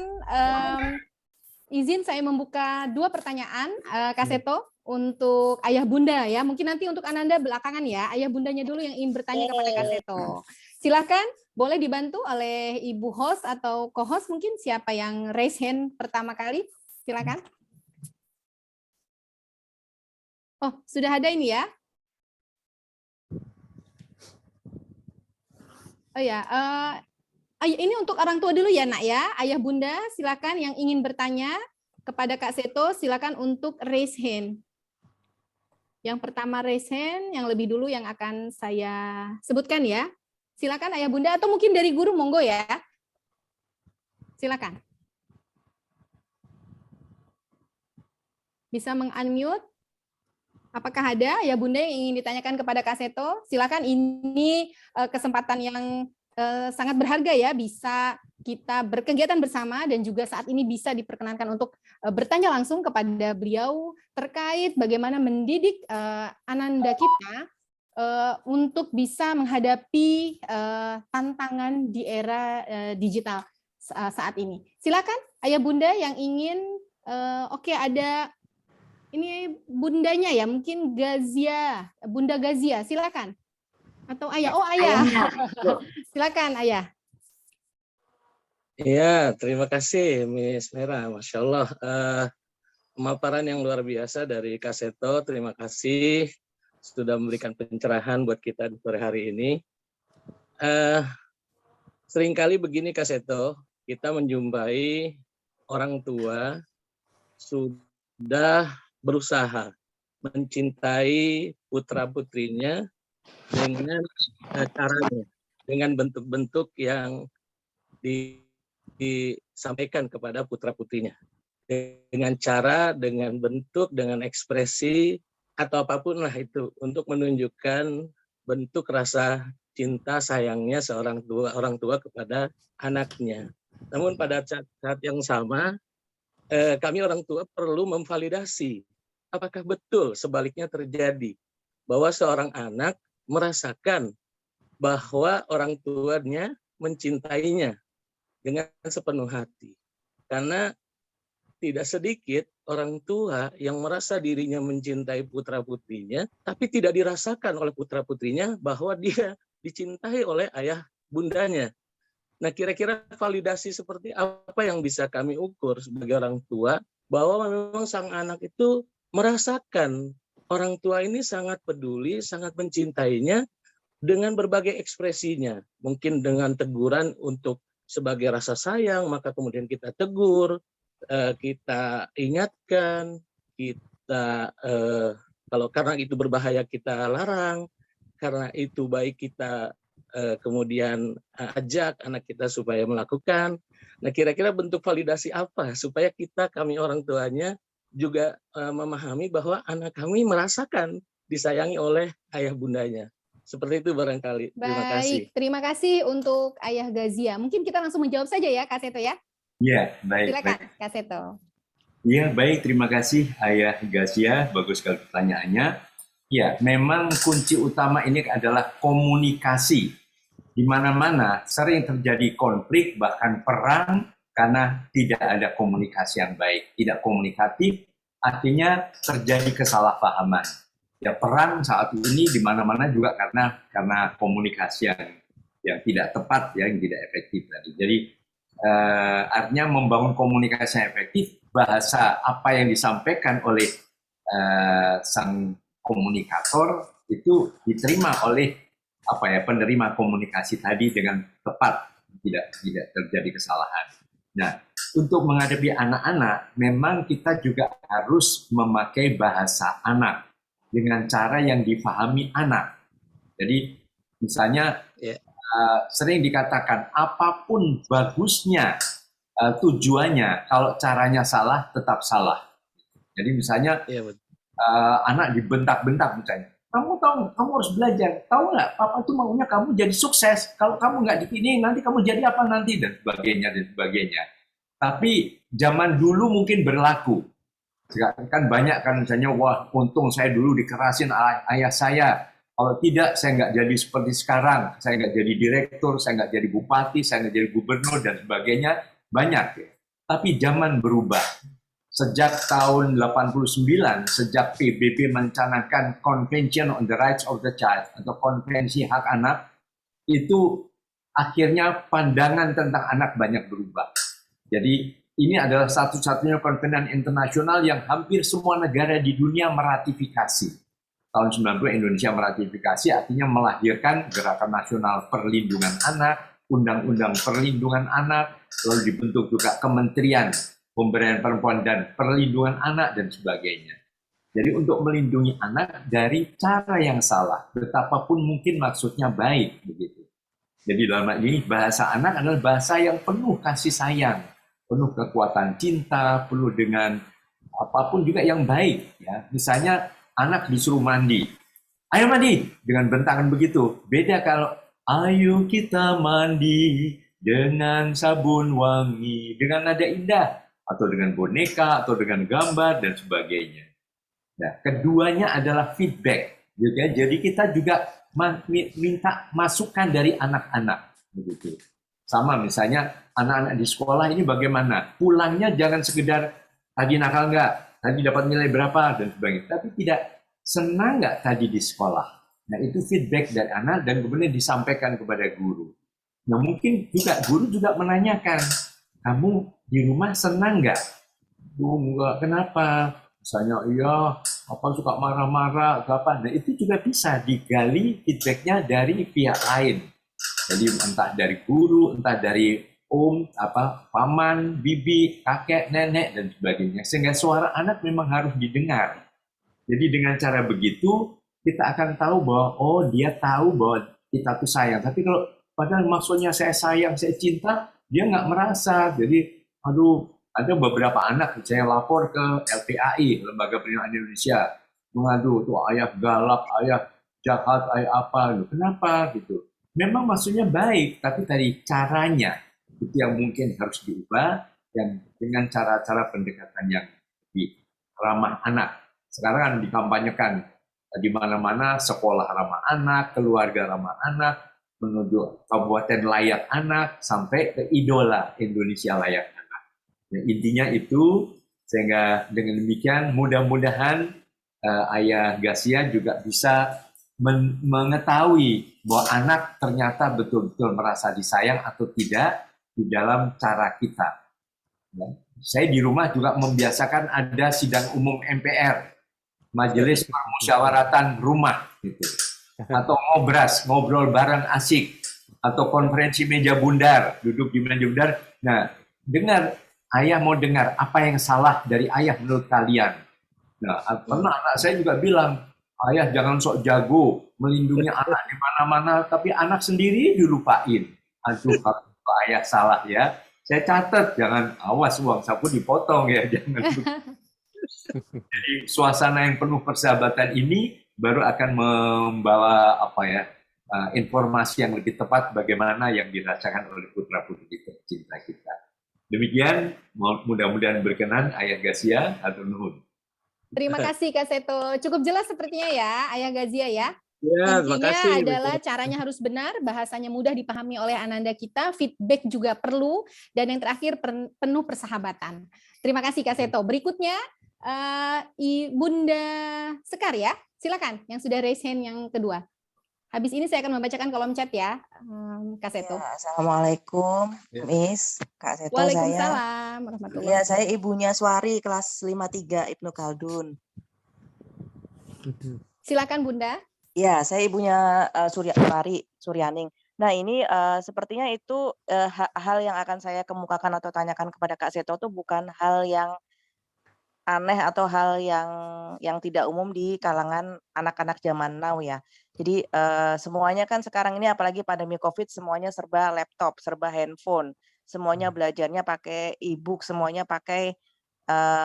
Izin saya membuka 2 pertanyaan, Kak Seto, untuk ayah bunda ya. Mungkin nanti untuk Ananda belakangan ya. Ayah bundanya dulu yang ingin bertanya kepada Kak Seto. Silakan, boleh dibantu oleh Ibu host atau co-host, mungkin siapa yang raise hand pertama kali? Silakan. Oh, sudah ada ini ya? Oh ya, ini untuk orang tua dulu ya nak ya. Ayah bunda silakan yang ingin bertanya kepada Kak Seto, silakan untuk raise hand. Yang pertama raise hand, yang lebih dulu yang akan saya sebutkan ya. Silakan ayah bunda atau mungkin dari guru, monggo ya. Silakan. Bisa meng-unmute. Apakah ada ayah bunda yang ingin ditanyakan kepada Kak Seto? Silakan, ini kesempatan yang sangat berharga ya, bisa kita berkegiatan bersama dan juga saat ini bisa diperkenankan untuk bertanya langsung kepada beliau terkait bagaimana mendidik Ananda kita untuk bisa menghadapi tantangan di era digital saat ini. Silakan ayah bunda yang ingin, oke, ada ini bundanya ya, mungkin Gazia, Bunda Gazia, silakan. Atau ayah, oh ayah, silakan ayah. Iya, terima kasih Miss Mera, Masya Allah. Pemaparan yang luar biasa dari Kak Seto, terima kasih sudah memberikan pencerahan buat kita di sore hari ini. Seringkali begini Kak Seto, kita menjumpai orang tua sudah berusaha mencintai putra-putrinya dengan caranya, dengan bentuk-bentuk yang disampaikan kepada putra-putrinya. Dengan cara, dengan bentuk, dengan ekspresi, atau apapun lah itu, untuk menunjukkan bentuk rasa cinta sayangnya seorang orang tua kepada anaknya. Namun pada saat yang sama, kami orang tua perlu memvalidasi apakah betul sebaliknya terjadi, bahwa seorang anak merasakan bahwa orang tuanya mencintainya dengan sepenuh hati. Karena tidak sedikit orang tua yang merasa dirinya mencintai putra-putrinya, tapi tidak dirasakan oleh putra-putrinya bahwa dia dicintai oleh ayah bundanya. Nah, kira-kira validasi seperti apa yang bisa kami ukur sebagai orang tua, bahwa memang sang anak itu merasakan orang tua ini sangat peduli, sangat mencintainya dengan berbagai ekspresinya. Mungkin dengan teguran untuk sebagai rasa sayang, maka kemudian kita tegur, kita ingatkan, kita kalau karena itu berbahaya kita larang, karena itu baik kita kemudian ajak anak kita supaya melakukan. Nah, kira-kira bentuk validasi apa supaya kami orang tuanya juga memahami bahwa anak kami merasakan disayangi oleh ayah bundanya. Seperti itu barangkali. Terima kasih. Baik, terima kasih untuk Ayah Gazia. Mungkin kita langsung menjawab saja ya, Kak Seto ya. Iya, baik, Silakan, baik. Kak Seto. Iya, baik. Terima kasih Ayah Gasia. Bagus sekali pertanyaannya. Ya, memang kunci utama ini adalah komunikasi. Di mana-mana sering terjadi konflik, bahkan perang, karena tidak ada komunikasi yang baik. Tidak komunikatif, artinya terjadi kesalahpahaman. Ya, perang saat ini di mana-mana juga karena komunikasi yang tidak tepat, ya, yang tidak efektif tadi. Jadi artinya membangun komunikasi yang efektif, bahasa apa yang disampaikan oleh sang komunikator itu diterima oleh penerima komunikasi tadi dengan tepat, tidak terjadi kesalahan. Nah, untuk menghadapi anak-anak, memang kita juga harus memakai bahasa anak dengan cara yang difahami anak. Jadi, misalnya sering dikatakan apapun bagusnya tujuannya, kalau caranya salah tetap salah. Jadi misalnya anak dibentak-bentak misalnya, kamu tahu, kamu harus belajar, tahu nggak, papa tuh maunya kamu jadi sukses, kalau kamu nggak dipilih nanti kamu jadi apa nanti, dan sebagainya dan sebagainya. Tapi zaman dulu mungkin berlaku, kan banyak kan misalnya, wah untung saya dulu dikerasin ayah saya, kalau tidak saya nggak jadi seperti sekarang, saya nggak jadi direktur, saya nggak jadi bupati, saya nggak jadi gubernur dan sebagainya, banyak ya. Tapi zaman berubah. Sejak tahun 89, sejak PBB mencanangkan Convention on the Rights of the Child atau Konvensi Hak Anak, itu akhirnya pandangan tentang anak banyak berubah. Jadi ini adalah satu-satunya konvensi internasional yang hampir semua negara di dunia meratifikasi. Tahun 90 Indonesia meratifikasi, artinya melahirkan Gerakan Nasional Perlindungan Anak, Undang-Undang Perlindungan Anak, lalu dibentuk juga Kementerian Pemberdayaan Perempuan dan Perlindungan Anak dan sebagainya. Jadi untuk melindungi anak dari cara yang salah, betapapun mungkin maksudnya baik begitu. Jadi dalam hal ini bahasa anak adalah bahasa yang penuh kasih sayang, penuh kekuatan cinta, penuh dengan apapun juga yang baik. Ya, misalnya anak disuruh mandi, ayo mandi dengan bentangan begitu. Beda kalau ayo kita mandi dengan sabun wangi, dengan nada indah, atau dengan boneka, atau dengan gambar, dan sebagainya. Nah, keduanya adalah feedback. Gitu ya. Jadi kita juga minta masukan dari anak-anak. Begitu. Sama misalnya, anak-anak di sekolah ini bagaimana? Pulangnya jangan sekedar, tadi nakal nggak? Tadi dapat nilai berapa? Dan sebagainya. Tapi tidak senang nggak tadi di sekolah? Nah, itu feedback dari anak, dan kemudian disampaikan kepada guru. Nah, mungkin juga guru juga menanyakan, kamu di rumah senang nggak? Enggak, kenapa? Misalnya, iya, apa suka marah-marah, apa? Nah, itu juga bisa digali feedbacknya dari pihak lain. Jadi entah dari guru, entah dari paman, bibi, kakek, nenek, dan sebagainya. Sehingga suara anak memang harus didengar. Jadi dengan cara begitu, kita akan tahu bahwa, oh dia tahu bahwa kita tuh sayang. Tapi kalau padahal maksudnya saya sayang, saya cinta, dia nggak merasa. Jadi, ada beberapa anak saya lapor ke LPAI, Lembaga Perlindungan Indonesia, mengadu tuh ayah galak, ayah jahat, ayah apa, gitu. Kenapa gitu? Memang maksudnya baik, tapi tadi caranya itu yang mungkin harus diubah, yang dengan cara-cara pendekatan yang lebih ramah anak. Sekarang kan dikampanyekan di mana-mana, sekolah ramah anak, keluarga ramah anak, menuju kabupaten layak anak, sampai ke idola Indonesia layak anak. Nah, intinya itu, sehingga dengan demikian mudah-mudahan Ayah Gasia juga bisa mengetahui bahwa anak ternyata betul-betul merasa disayang atau tidak di dalam cara kita. Ya. Saya di rumah juga membiasakan ada sidang umum MPR, Majelis Permusyawaratan Rumah, gitu. Atau ngobras, ngobrol bareng asik, atau konferensi meja bundar, duduk di meja bundar. Nah, dengar, ayah mau dengar apa yang salah dari ayah menurut kalian. Nah, pernah anak saya juga bilang, ayah jangan sok jago, melindungi anak di mana-mana, tapi anak sendiri dilupain. Aduh, kalau ayah salah ya, saya catat, jangan, awas uang saku dipotong ya, jangan. Jadi suasana yang penuh persahabatan ini baru akan membawa informasi yang lebih tepat bagaimana yang dirasakan oleh putra-putri tercinta kita. Demikian, mudah-mudahan berkenan Ayah Gasia, atur nuhun. Terima kasih Kak Seto. Cukup jelas sepertinya ya, Ayah Gazia ya. Ya, terima Intinya kasih. adalah caranya harus benar, bahasanya mudah dipahami oleh ananda kita, feedback juga perlu, dan yang terakhir penuh persahabatan. Terima kasih Kak Seto. Berikutnya Bunda Sekar ya, silakan yang sudah raise hand yang kedua. Habis ini saya akan membacakan kolom chat ya, Kak Seto. Ya, Assalamualaikum, Miss. Kak Seto saya. Waalaikumsalam warahmatullahi Ya, saya ibunya Suari, kelas 53 Ibnu Khaldun. Silakan Bunda. Ya, saya ibunya Suryaning. Nah, ini sepertinya itu hal yang akan saya kemukakan atau tanyakan kepada Kak Seto itu bukan hal yang aneh atau hal yang tidak umum di kalangan anak-anak zaman now ya. Jadi semuanya kan sekarang ini apalagi pandemi COVID semuanya serba laptop, serba handphone, semuanya belajarnya pakai e-book, semuanya pakai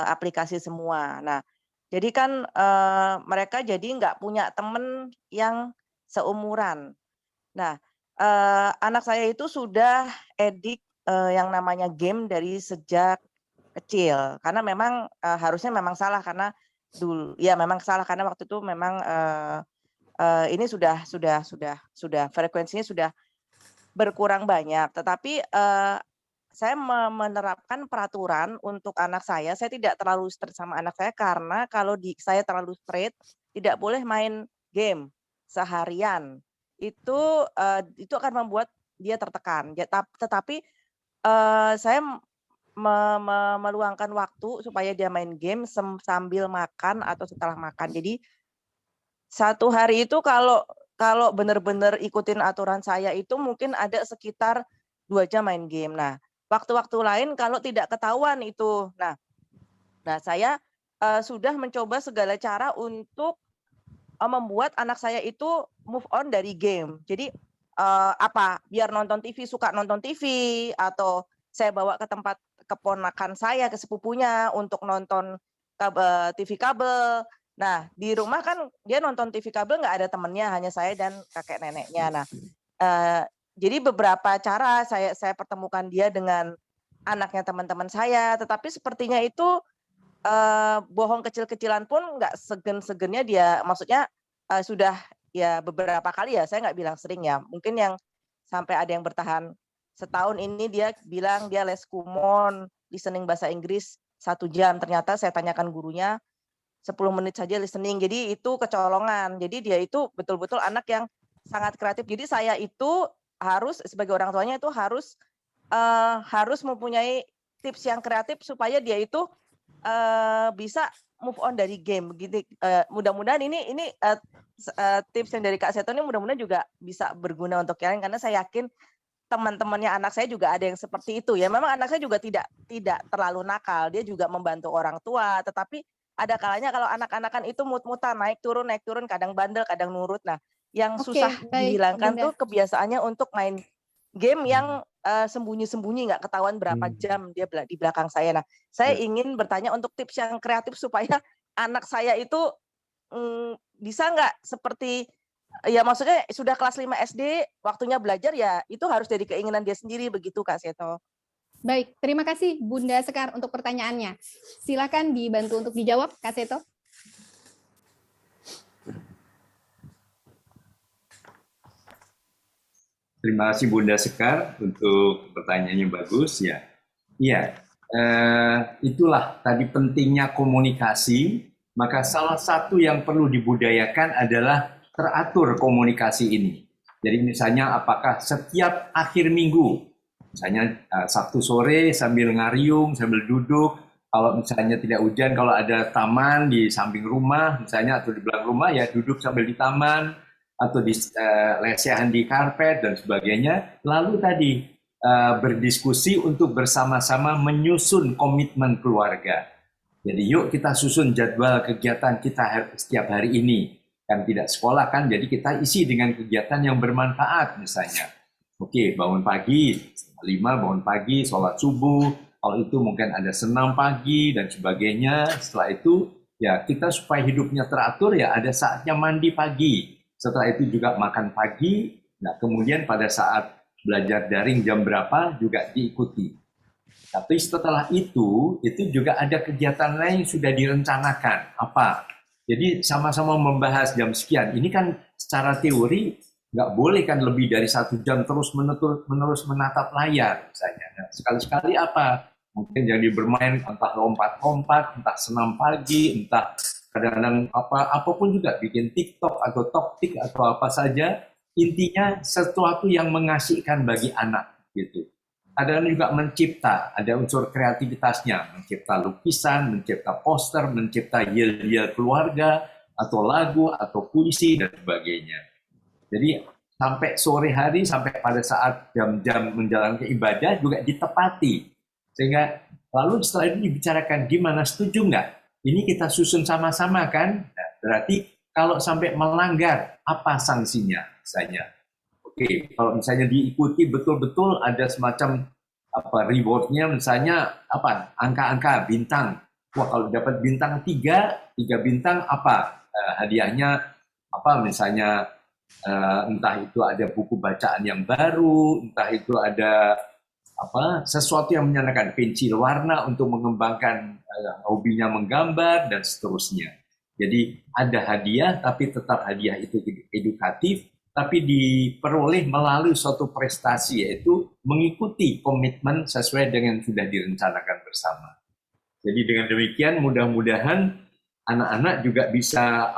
aplikasi semua. Nah, jadi kan mereka jadi nggak punya temen yang seumuran. Nah, anak saya itu sudah edik yang namanya game dari sejak kecil, karena memang harusnya memang salah karena dulu ya memang salah karena waktu itu memang ini sudah frekuensinya sudah berkurang banyak. Tetapi saya menerapkan peraturan untuk anak saya tidak terlalu strict sama anak saya karena kalau saya terlalu strict tidak boleh main game seharian. Itu akan membuat dia tertekan. Tetapi saya meluangkan waktu supaya dia main game sambil makan atau setelah makan. Jadi satu hari itu kalau benar-benar ikutin aturan saya itu mungkin ada sekitar 2 jam main game. Nah, waktu-waktu lain kalau tidak ketahuan itu. Nah saya sudah mencoba segala cara untuk membuat anak saya itu move on dari game. Jadi biar nonton TV, suka nonton TV, atau saya bawa ke tempat keponakan saya, ke sepupunya untuk nonton TV kabel. Nah, di rumah kan dia nonton TV kabel nggak ada temennya, hanya saya dan kakek neneknya. Nah, jadi beberapa cara saya pertemukan dia dengan anaknya teman-teman saya, tetapi sepertinya itu bohong kecil-kecilan pun nggak segen-segennya dia, maksudnya sudah ya beberapa kali ya, saya nggak bilang sering ya, mungkin yang sampai ada yang bertahan setahun ini dia bilang dia les Kumon, listening bahasa Inggris 1 jam. Ternyata saya tanyakan gurunya 10 menit saja listening. Jadi itu kecolongan. Jadi dia itu betul-betul anak yang sangat kreatif. Jadi saya itu harus sebagai orang tuanya itu harus mempunyai tips yang kreatif supaya dia itu bisa move on dari game. Begitu. Mudah-mudahan ini tips yang dari Kak Seto ini mudah-mudahan juga bisa berguna untuk kalian karena saya yakin teman-temannya anak saya juga ada yang seperti itu ya. Memang anak saya juga tidak terlalu nakal, dia juga membantu orang tua, tetapi ada kalanya kalau anak-anakan itu mut-mutan, naik turun, kadang bandel, kadang nurut. Nah, yang susah dihilangkan tuh kebiasaannya untuk main game yang sembunyi-sembunyi, nggak ketahuan berapa jam dia di belakang saya. Nah, saya ingin bertanya untuk tips yang kreatif supaya anak saya itu bisa nggak seperti ya maksudnya sudah kelas 5 SD, waktunya belajar ya itu harus dari keinginan dia sendiri begitu Kak Seto. Baik, terima kasih Bunda Sekar untuk pertanyaannya. Silakan dibantu untuk dijawab Kak Seto. Terima kasih Bunda Sekar untuk pertanyaannya bagus ya. Iya, itulah tadi pentingnya komunikasi. Maka salah satu yang perlu dibudayakan adalah teratur komunikasi ini. Jadi misalnya apakah setiap akhir minggu, misalnya Sabtu sore sambil ngariung, sambil duduk, kalau misalnya tidak hujan, kalau ada taman di samping rumah, misalnya atau di belakang rumah, ya duduk sambil di taman, atau di lesehan di karpet dan sebagainya. Lalu tadi berdiskusi untuk bersama-sama menyusun komitmen keluarga. Jadi yuk kita susun jadwal kegiatan kita setiap hari ini. Kan tidak sekolah kan, jadi kita isi dengan kegiatan yang bermanfaat misalnya. Oke, bangun pagi, 5 bangun pagi, sholat subuh, kalau itu mungkin ada senam pagi dan sebagainya. Setelah itu ya kita supaya hidupnya teratur ya ada saatnya mandi pagi. Setelah itu juga makan pagi, nah kemudian pada saat belajar daring jam berapa juga diikuti. Tapi setelah itu juga ada kegiatan lain yang sudah direncanakan. Apa? Jadi sama-sama membahas jam sekian. Ini kan secara teori nggak boleh kan lebih dari 1 jam terus menatap layar misalnya. Nah, sekali-sekali apa? Mungkin jadi bermain entah lompat-lompat, entah senam pagi, entah kadang-kadang apapun juga, bikin TikTok atau TokTik atau apa saja. Intinya sesuatu yang mengasihkan bagi anak gitu. Ada juga mencipta, ada unsur kreativitasnya, mencipta lukisan, mencipta poster, mencipta yel-yel keluarga, atau lagu, atau puisi, dan sebagainya. Jadi sampai sore hari, sampai pada saat jam-jam menjalankan ibadah juga ditepati. Sehingga lalu setelah itu dibicarakan, gimana, setuju nggak? Ini kita susun sama-sama kan? Nah, berarti kalau sampai melanggar, apa sanksinya misalnya? Oke, kalau misalnya diikuti betul-betul ada semacam rewardnya, misalnya angka-angka bintang. Wah, kalau dapat bintang 3 bintang hadiahnya misalnya entah itu ada buku bacaan yang baru, entah itu ada sesuatu yang menyenangkan, pensil warna untuk mengembangkan hobinya menggambar dan seterusnya. Jadi ada hadiah, tapi tetap hadiah itu edukatif, tapi diperoleh melalui suatu prestasi, yaitu mengikuti komitmen sesuai dengan yang sudah direncanakan bersama. Jadi dengan demikian mudah-mudahan anak-anak juga bisa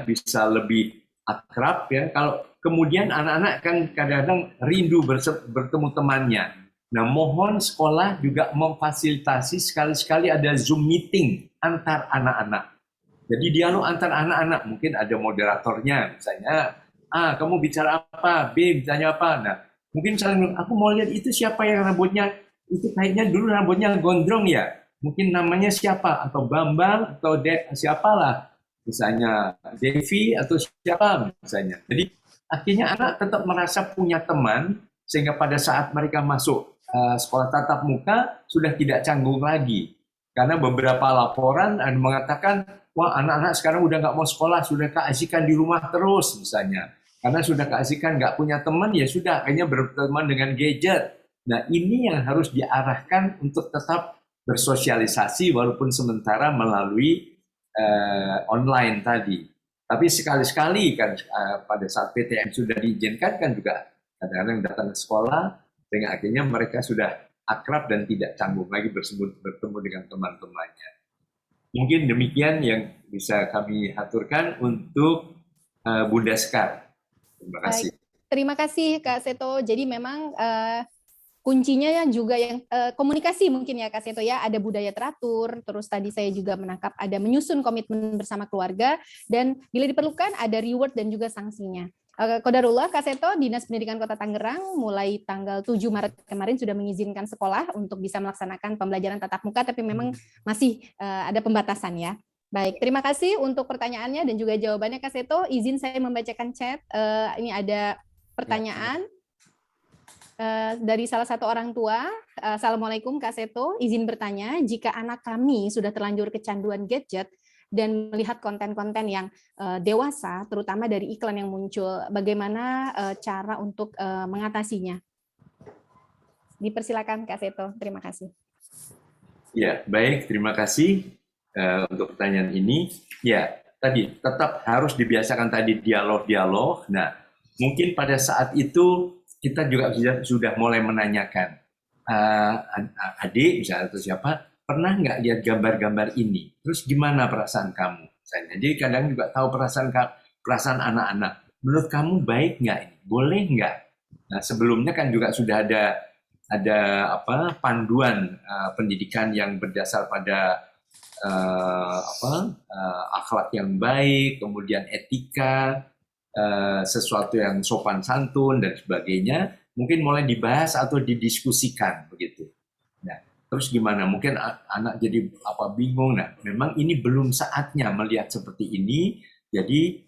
bisa lebih akrab ya. Kalau kemudian anak-anak kan kadang-kadang rindu bertemu temannya. Nah, mohon sekolah juga memfasilitasi sekali-sekali ada Zoom meeting antar anak-anak. Jadi dialog antar anak-anak, mungkin ada moderatornya misalnya. Kamu bicara apa? B bicaranya apa? Nah, mungkin saling, aku mau lihat itu siapa yang rambutnya, itu kayaknya dulu rambutnya gondrong ya. Mungkin namanya siapa? Atau Bambang, atau siapalah. Misalnya Devi, atau siapa misalnya. Jadi akhirnya anak tetap merasa punya teman, sehingga pada saat mereka masuk sekolah tatap muka, sudah tidak canggung lagi. Karena beberapa laporan ada mengatakan, wah anak-anak sekarang udah nggak mau sekolah, sudah keasikan di rumah terus misalnya. Karena sudah keasikan nggak punya teman, ya sudah kayaknya berteman dengan gadget. Nah ini yang harus diarahkan untuk tetap bersosialisasi walaupun sementara melalui online tadi. Tapi sekali-sekali kan pada saat PTM sudah diizinkan kan juga kadang-kadang datang ke sekolah, sehingga akhirnya mereka sudah akrab dan tidak canggung lagi bertemu dengan teman-temannya. Mungkin demikian yang bisa kami aturkan untuk Bunda Sekar. Terima kasih. Baik. Terima kasih Kak Seto. Jadi memang kuncinya juga yang komunikasi mungkin ya Kak Seto ya. Ada budaya teratur, terus tadi saya juga menangkap ada menyusun komitmen bersama keluarga, dan bila diperlukan ada reward dan juga sanksinya. Qadarullah Kak Seto, Dinas Pendidikan Kota Tangerang mulai tanggal 7 Maret kemarin sudah mengizinkan sekolah untuk bisa melaksanakan pembelajaran tatap muka, tapi memang masih ada pembatasan ya. Baik, terima kasih untuk pertanyaannya dan juga jawabannya Kak Seto. Izin saya membacakan chat. Ini ada pertanyaan dari salah satu orang tua. Assalamualaikum Kak Seto, izin bertanya, jika anak kami sudah terlanjur kecanduan gadget dan melihat konten-konten yang dewasa, terutama dari iklan yang muncul, bagaimana cara untuk mengatasinya? Dipersilakan Kak Seto, terima kasih. Ya, baik, terima kasih untuk pertanyaan ini. Ya, tadi tetap harus dibiasakan tadi dialog-dialog. Nah, mungkin pada saat itu kita juga sudah mulai menanyakan, adik misalnya atau siapa, pernah nggak lihat gambar-gambar ini? Terus gimana perasaan kamu? Jadi kadang juga tahu perasaan anak-anak. Menurut kamu baik nggak ini? Boleh nggak? Nah, sebelumnya kan juga sudah ada panduan pendidikan yang berdasar pada akhlak yang baik, kemudian etika, sesuatu yang sopan santun dan sebagainya, mungkin mulai dibahas atau didiskusikan begitu. Nah, terus gimana? Mungkin anak jadi bingung. Nah, memang ini belum saatnya melihat seperti ini. Jadi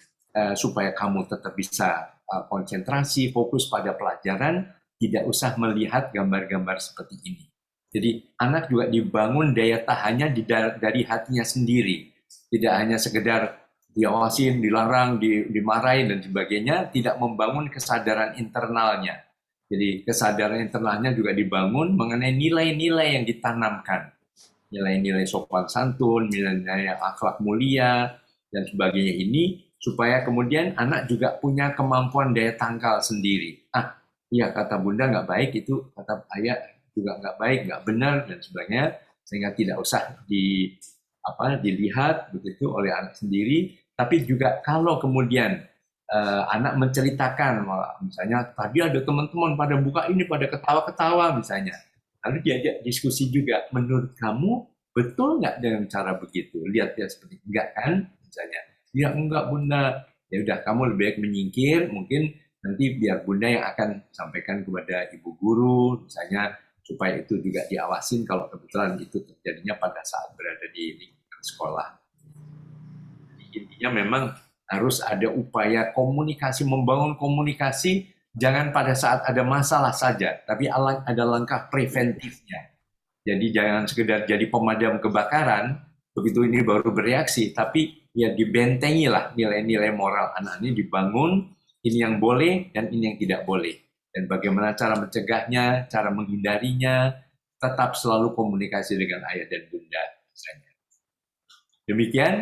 supaya kamu tetap bisa konsentrasi, fokus pada pelajaran, tidak usah melihat gambar-gambar seperti ini. Jadi anak juga dibangun daya tahannya dari hatinya sendiri. Tidak hanya sekedar diawasin, dilarang, dimarahin dan sebagainya, tidak membangun kesadaran internalnya. Jadi kesadaran internalnya juga dibangun mengenai nilai-nilai yang ditanamkan. Nilai-nilai sopan santun, nilai-nilai akhlak mulia, dan sebagainya ini, supaya kemudian anak juga punya kemampuan daya tangkal sendiri. Iya kata bunda nggak baik, itu kata ayah juga nggak baik, nggak benar, dan sebagainya, sehingga tidak usah dilihat begitu oleh anak sendiri. Tapi juga kalau kemudian anak menceritakan, misalnya tadi ada teman-teman pada buka ini, pada ketawa-ketawa misalnya, lalu diajak diskusi juga, menurut kamu betul nggak dengan cara begitu? Lihat ya seperti enggak kan, misalnya. Ya enggak bunda, ya udah kamu lebih baik menyingkir, mungkin nanti biar bunda yang akan sampaikan kepada ibu guru, misalnya, supaya itu juga diawasin kalau kebetulan itu terjadinya pada saat berada di lingkungan sekolah. Intinya memang harus ada upaya komunikasi, membangun komunikasi, jangan pada saat ada masalah saja, tapi ada langkah preventifnya. Jadi jangan sekedar jadi pemadam kebakaran, begitu ini baru bereaksi, tapi ya dibentengilah nilai-nilai moral anak ini, dibangun, ini yang boleh dan ini yang tidak boleh. Dan bagaimana cara mencegahnya, cara menghindarinya, tetap selalu komunikasi dengan ayah dan bunda. Misalnya. Demikian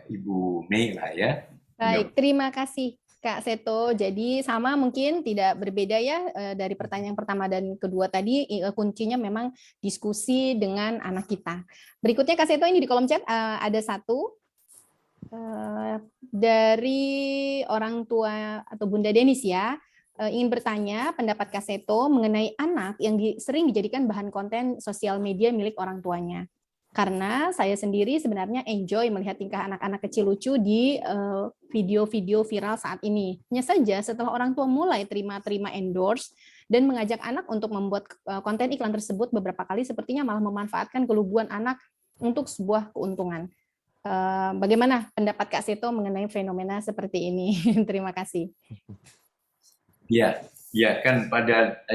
Ibu Mei lah ya. Baik, terima kasih Kak Seto. Jadi sama mungkin tidak berbeda ya dari pertanyaan pertama dan kedua tadi, kuncinya memang diskusi dengan anak kita. Berikutnya Kak Seto, ini di kolom chat ada satu dari orang tua atau Bunda Denis ya, ingin bertanya pendapat Kak Seto mengenai anak yang sering dijadikan bahan konten sosial media milik orang tuanya. Karena saya sendiri sebenarnya enjoy melihat tingkah anak-anak kecil lucu di video-video viral saat ini. Hanya saja setelah orang tua mulai terima endorse dan mengajak anak untuk membuat konten iklan tersebut beberapa kali, sepertinya malah memanfaatkan keluguan anak untuk sebuah keuntungan. Bagaimana pendapat Kak Seto mengenai fenomena seperti ini? Terima kasih. Ya kan pada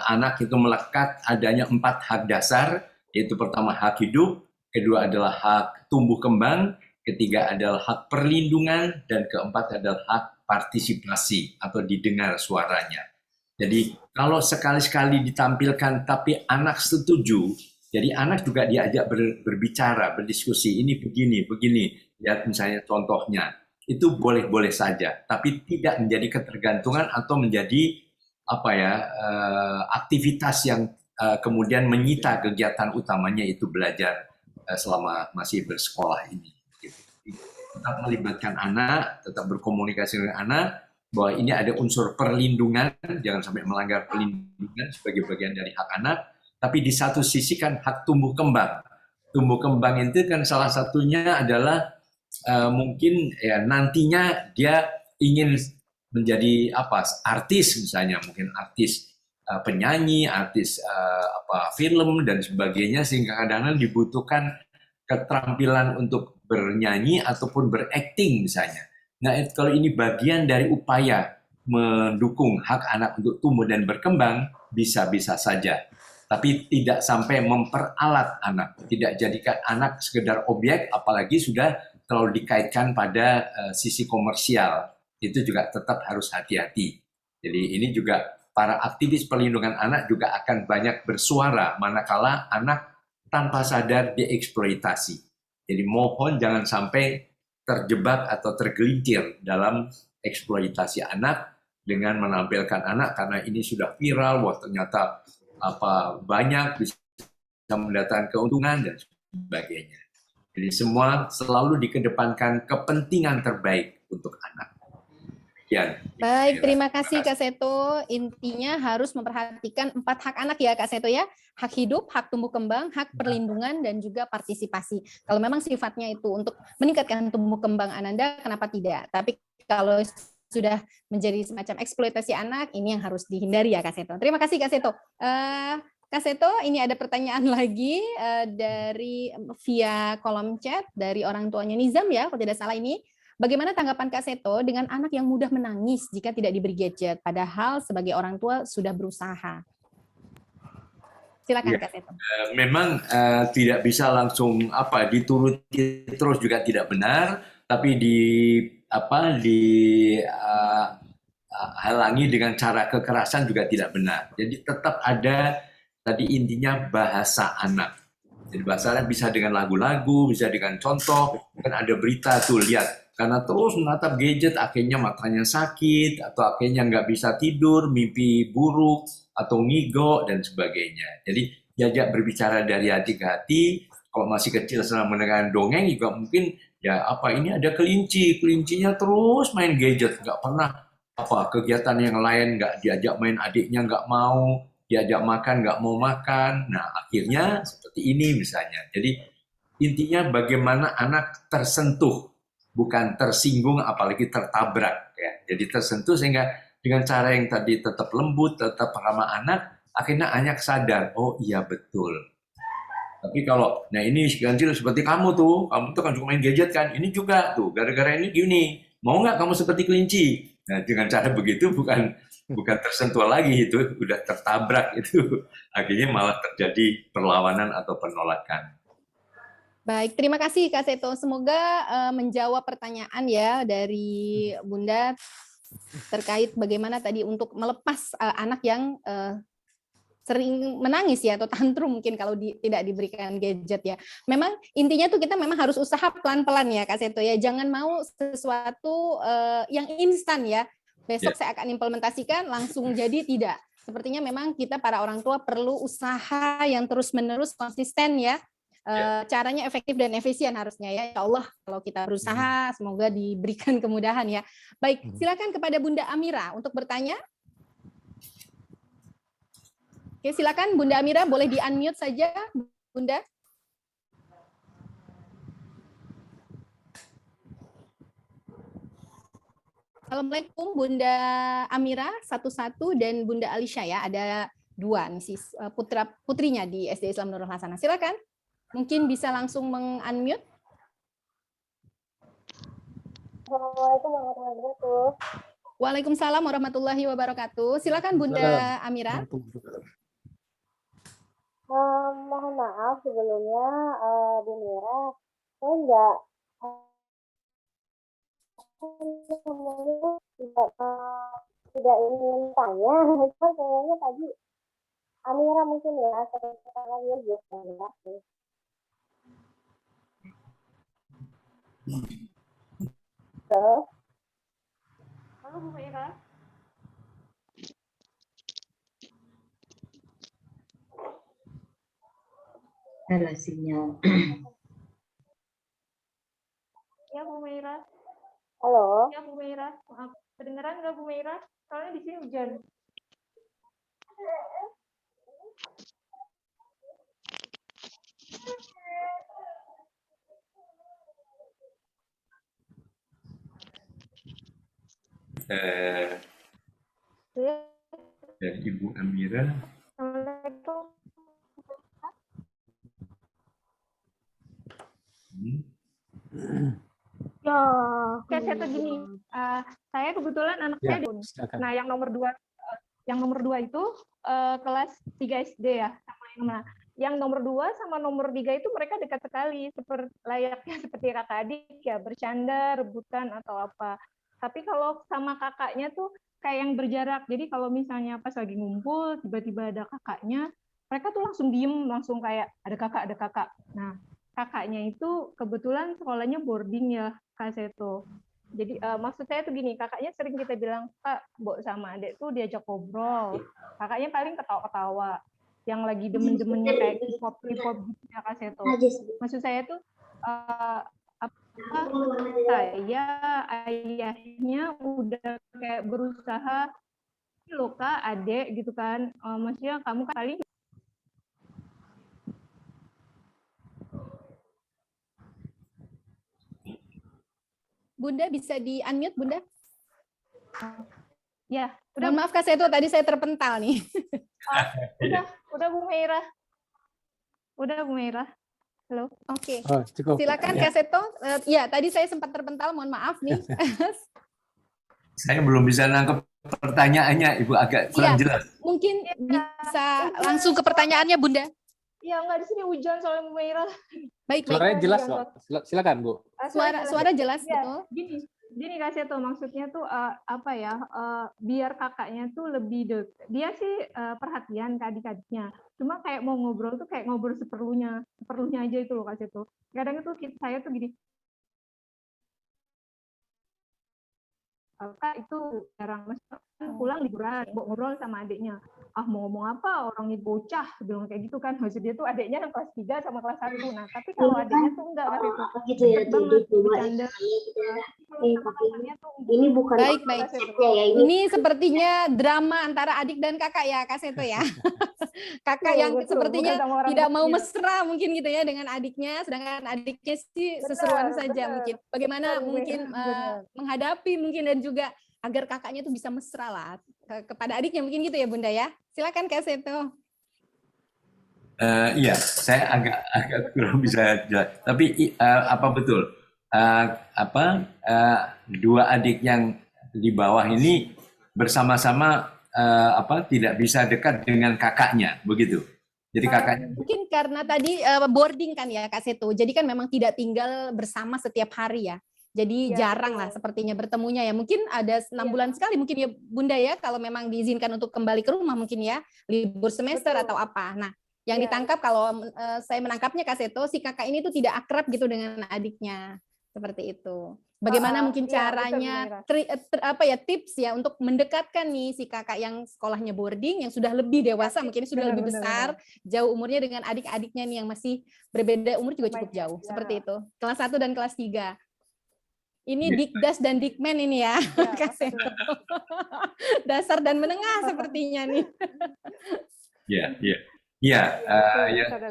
anak itu melekat adanya 4 hak dasar, yaitu pertama hak hidup, kedua adalah hak tumbuh kembang, ketiga adalah hak perlindungan, dan keempat adalah hak partisipasi atau didengar suaranya. Jadi kalau sekali-sekali ditampilkan tapi anak setuju, jadi anak juga diajak berbicara, berdiskusi, ini begini, lihat misalnya contohnya, itu boleh-boleh saja, tapi tidak menjadi ketergantungan atau menjadi aktivitas yang kemudian menyita kegiatan utamanya itu belajar selama masih bersekolah ini. Tetap melibatkan anak, tetap berkomunikasi dengan anak, bahwa ini ada unsur perlindungan, jangan sampai melanggar perlindungan sebagai bagian dari hak anak, tapi di satu sisi kan hak tumbuh kembang. Tumbuh kembang itu kan salah satunya adalah mungkin ya nantinya dia ingin menjadi artis misalnya, mungkin artis penyanyi, artis film dan sebagainya, sehingga kadang-kadang dibutuhkan keterampilan untuk bernyanyi ataupun berakting misalnya. Nah, kalau ini bagian dari upaya mendukung hak anak untuk tumbuh dan berkembang, bisa-bisa saja. Tapi tidak sampai memperalat anak, tidak jadikan anak sekedar objek, apalagi sudah terlalu dikaitkan pada sisi komersial. Itu juga tetap harus hati-hati. Jadi ini juga para aktivis perlindungan anak juga akan banyak bersuara manakala anak tanpa sadar dieksploitasi. Jadi mohon jangan sampai terjebak atau tergelincir dalam eksploitasi anak dengan menampilkan anak karena ini sudah viral, wah ternyata banyak bisa mendatangkan keuntungan dan sebagainya. Jadi semua selalu dikedepankan kepentingan terbaik untuk anak. Ya, baik, terima kasih Kak Seto. Intinya harus memperhatikan 4 hak anak ya Kak Seto ya. Hak hidup, hak tumbuh kembang, hak perlindungan, dan juga partisipasi. Kalau memang sifatnya itu untuk meningkatkan tumbuh kembang Ananda, kenapa tidak? Tapi kalau sudah menjadi semacam eksploitasi anak, ini yang harus dihindari ya Kak Seto. Terima kasih Kak Seto. Kak Seto, ini ada pertanyaan lagi dari via kolom chat dari orang tuanya Nizam ya, kalau tidak salah ini. Bagaimana tanggapan Kak Seto dengan anak yang mudah menangis jika tidak diberi gadget, padahal sebagai orang tua sudah berusaha? Silakan ya, Kak Seto. Memang tidak bisa langsung dituruti terus juga tidak benar, tapi halangi dengan cara kekerasan juga tidak benar. Jadi tetap ada tadi intinya bahasa anak. Jadi bahasa anak bisa dengan lagu-lagu, bisa dengan contoh. Kan ada berita tuh, lihat. Karena terus menatap gadget, akhirnya matanya sakit, atau akhirnya nggak bisa tidur, mimpi buruk, atau ngigo, dan sebagainya. Jadi diajak berbicara dari hati ke hati. Kalau masih kecil senang mendengar dongeng, juga mungkin ya apa ini ada kelinci, kelincinya terus main gadget, nggak pernah apa kegiatan yang lain, nggak diajak main, adiknya nggak mau, diajak makan nggak mau makan. Nah akhirnya seperti ini misalnya. Jadi intinya bagaimana anak tersentuh, bukan tersinggung apalagi tertabrak ya. Jadi tersentuh sehingga dengan cara yang tadi tetap lembut, tetap ramah anak, akhirnya anak sadar, oh iya betul. Tapi kalau, nah ini ganjil seperti kamu tuh kan cuma main gadget kan, ini juga tuh, gara-gara ini gini, mau nggak kamu seperti kelinci? Nah dengan cara begitu bukan tersentuh lagi, itu udah tertabrak itu, akhirnya malah terjadi perlawanan atau penolakan. Baik, terima kasih Kak Seto. Semoga menjawab pertanyaan ya dari Bunda terkait bagaimana tadi untuk melepas anak yang sering menangis ya atau tantrum mungkin kalau tidak diberikan gadget ya. Memang intinya tuh kita memang harus usaha pelan-pelan ya Kak Seto ya. Jangan mau sesuatu yang instan ya. Besok saya akan implementasikan langsung jadi, tidak. Sepertinya memang kita para orang tua perlu usaha yang terus-menerus konsisten ya. Caranya efektif dan efisien harusnya ya. Insya Allah kalau kita berusaha semoga diberikan kemudahan ya. Baik, silakan kepada Bunda Amira untuk bertanya. Oke, silakan Bunda Amira, boleh di-unmute saja, Bunda. Assalamualaikum Bunda Amira satu-satu dan Bunda Alisha ya, ada dua nih putrinya di SD Islam Nurul Hasanah. Silakan, mungkin bisa langsung meng-unmute. Assalamualaikum warahmatullahi wabarakatuh. Waalaikumsalam warahmatullahi wabarakatuh. Silakan Bunda Amira. Mohon maaf sebelumnya Bu Mira, saya nggak tidak ingin tanya, cuma kayaknya tadi Amira mungkin ya, saya lagi gitu. Halo Bu Mira. Ada sinyal. Ya Bu Mira. Halo. Ya Bu Mira. Maaf, kedengeran nggak Bu Mira? Soalnya di sini hujan. Dari Ibu Amira. Assalamualaikum. Ya, kayak saya tuh gini. Saya kebetulan anak saya. Nah, yang nomor 2 itu kelas 3 SD ya, sama yang nomor 2 sama nomor 3 itu mereka dekat sekali, layaknya seperti kakak adik ya, bercanda, rebutan atau apa. Tapi kalau sama kakaknya tuh kayak yang berjarak. Jadi kalau misalnya pas lagi ngumpul, tiba-tiba ada kakaknya, mereka tuh langsung diem, langsung kayak ada kakak. Nah, kakaknya itu kebetulan sekolahnya boarding ya, Kak Seto. Jadi maksud saya tuh gini, kakaknya sering kita bilang, Kak, Mbok sama Adek tuh diajak ngobrol. Kakaknya paling ketawa-ketawa. Yang lagi demen-demennya kayak K-pop gitu ya, Kak Seto. Maksud saya tuh, saya ayahnya udah kayak berusaha, loh Kak, Adek gitu kan. Maksudnya kamu kan paling Bunda bisa di-unmute, Bunda? Ya, udah. Maaf Kak Seto, tadi saya terpental nih. Udah Bu Meira. Halo. Oke. Oh, silakan Kak Seto. Ya, tadi saya sempat terpental, mohon maaf nih. Saya belum bisa nangkep pertanyaannya, Ibu, agak kurang jelas. Mungkin bisa langsung ke pertanyaannya, Bunda. Ya, nggak, di sini hujan soalnya Bu Meira. Baik, suaranya jelas kok. Silakan Bu. Suara jelas, ya, betul. gini Kak Seto, maksudnya tuh apa ya, biar kakaknya tuh lebih dia sih perhatian ke adik-adiknya, cuma kayak mau ngobrol tuh kayak ngobrol seperlunya aja itu loh Kak Seto. Kadang itu saya tuh gini, Kak itu jarang, maksudnya pulang liburan, mau ngobrol sama adiknya. Ah mau ngomong apa, orangnya bocah, bilang kayak gitu kan. Maksud dia tuh adiknya kelas 3 sama kelas 1. Nah, tapi kalau adiknya tuh enggak kan itu. Gitu ya, Deket banget, coba bercanda. ini bukan Baik. ya, Ini sepertinya drama antara adik dan kakak ya, Kak Seto ya. Kakak yang sepertinya tidak mau mesra mungkin gitu ya dengan adiknya, sedangkan adiknya sih seseruan saja mungkin. Bagaimana mungkin menghadapi mungkin dan juga agar kakaknya itu bisa mesra lah kepada adiknya mungkin gitu ya Bunda ya. Silakan Kak Seto. Iya, saya agak kurang bisa jelas. Tapi apa betul? Dua adik yang di bawah ini bersama-sama tidak bisa dekat dengan kakaknya, begitu. Jadi kakaknya mungkin karena tadi boarding kan ya Kak Seto. Jadi kan memang tidak tinggal bersama setiap hari ya. Jadi jarang lah sepertinya bertemunya ya. Mungkin ada 6 bulan sekali mungkin ya Bunda ya, kalau memang diizinkan untuk kembali ke rumah mungkin ya, libur semester atau apa. Nah, yang ditangkap kalau saya menangkapnya Kak Seto, si kakak ini tuh tidak akrab gitu dengan adiknya. Seperti itu. Bagaimana mungkin caranya tips ya untuk mendekatkan nih si kakak yang sekolahnya boarding yang sudah lebih dewasa, mungkin sudah lebih besar, jauh umurnya dengan adik-adiknya nih yang masih berbeda umur juga cukup jauh. Seperti itu. Kelas 1 dan kelas 3. Ini Dikdas dan Dikmen ini ya, Kak Seto. Dasar dan menengah sepertinya nih.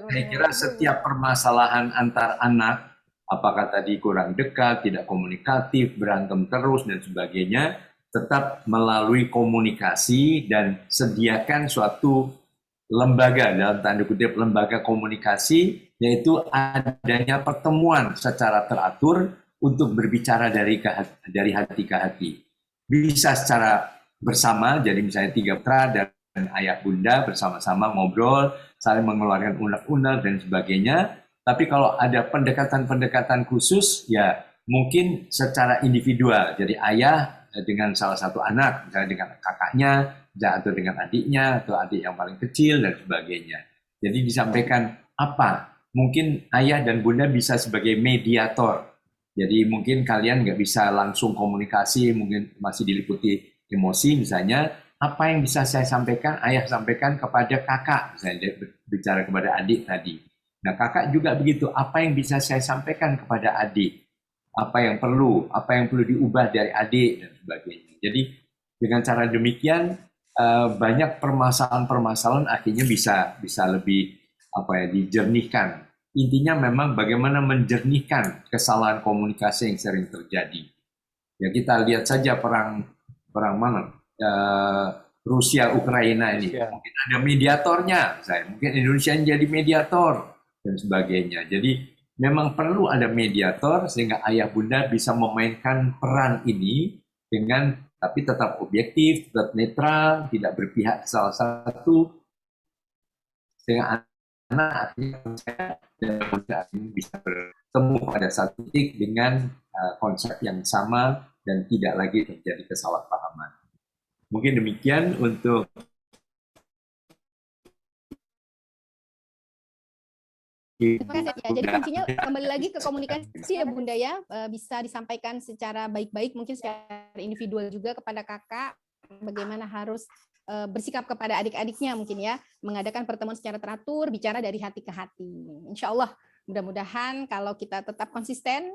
Saya kira setiap permasalahan antar anak, apakah tadi kurang dekat, tidak komunikatif, berantem terus, dan sebagainya, tetap melalui komunikasi dan sediakan suatu lembaga, dalam tanda kutip lembaga komunikasi, yaitu adanya pertemuan secara teratur untuk berbicara dari hati ke hati. Bisa secara bersama, jadi misalnya 3 putra dan ayah bunda bersama-sama ngobrol, saling mengeluarkan unek-unek dan sebagainya. Tapi kalau ada pendekatan-pendekatan khusus, ya mungkin secara individual. Jadi ayah dengan salah satu anak, misalnya dengan kakaknya, atau dengan adiknya, atau adik yang paling kecil, dan sebagainya. Jadi disampaikan apa? Mungkin ayah dan bunda bisa sebagai mediator. Jadi mungkin kalian nggak bisa langsung komunikasi, mungkin masih diliputi emosi misalnya. Apa yang bisa saya sampaikan, ayah sampaikan kepada kakak, misalnya bicara kepada adik tadi. Nah, kakak juga begitu. Apa yang bisa saya sampaikan kepada adik? Apa yang perlu diubah dari adik dan sebagainya. Jadi dengan cara demikian banyak permasalahan-permasalahan akhirnya bisa lebih dijernihkan. Intinya memang bagaimana menjernihkan kesalahan komunikasi yang sering terjadi. Ya kita lihat saja perang mana? Rusia Ukraina ini. Mungkin ada mediatornya, mungkin Indonesia yang jadi mediator dan sebagainya. Jadi memang perlu ada mediator sehingga ayah bunda bisa memainkan peran ini dengan tapi tetap objektif, tetap netral, tidak berpihak ke salah satu, sehingga anak dan bunda ini bisa bertemu pada satu titik dengan konsep yang sama dan tidak lagi terjadi kesalahpahaman. Mungkin demikian untuk Terima kasih ya. Jadi kuncinya kembali lagi ke komunikasi ya Bunda ya, bisa disampaikan secara baik-baik, mungkin secara individual juga kepada kakak, bagaimana harus bersikap kepada adik-adiknya mungkin ya, mengadakan pertemuan secara teratur, bicara dari hati ke hati. Insya Allah mudah-mudahan kalau kita tetap konsisten,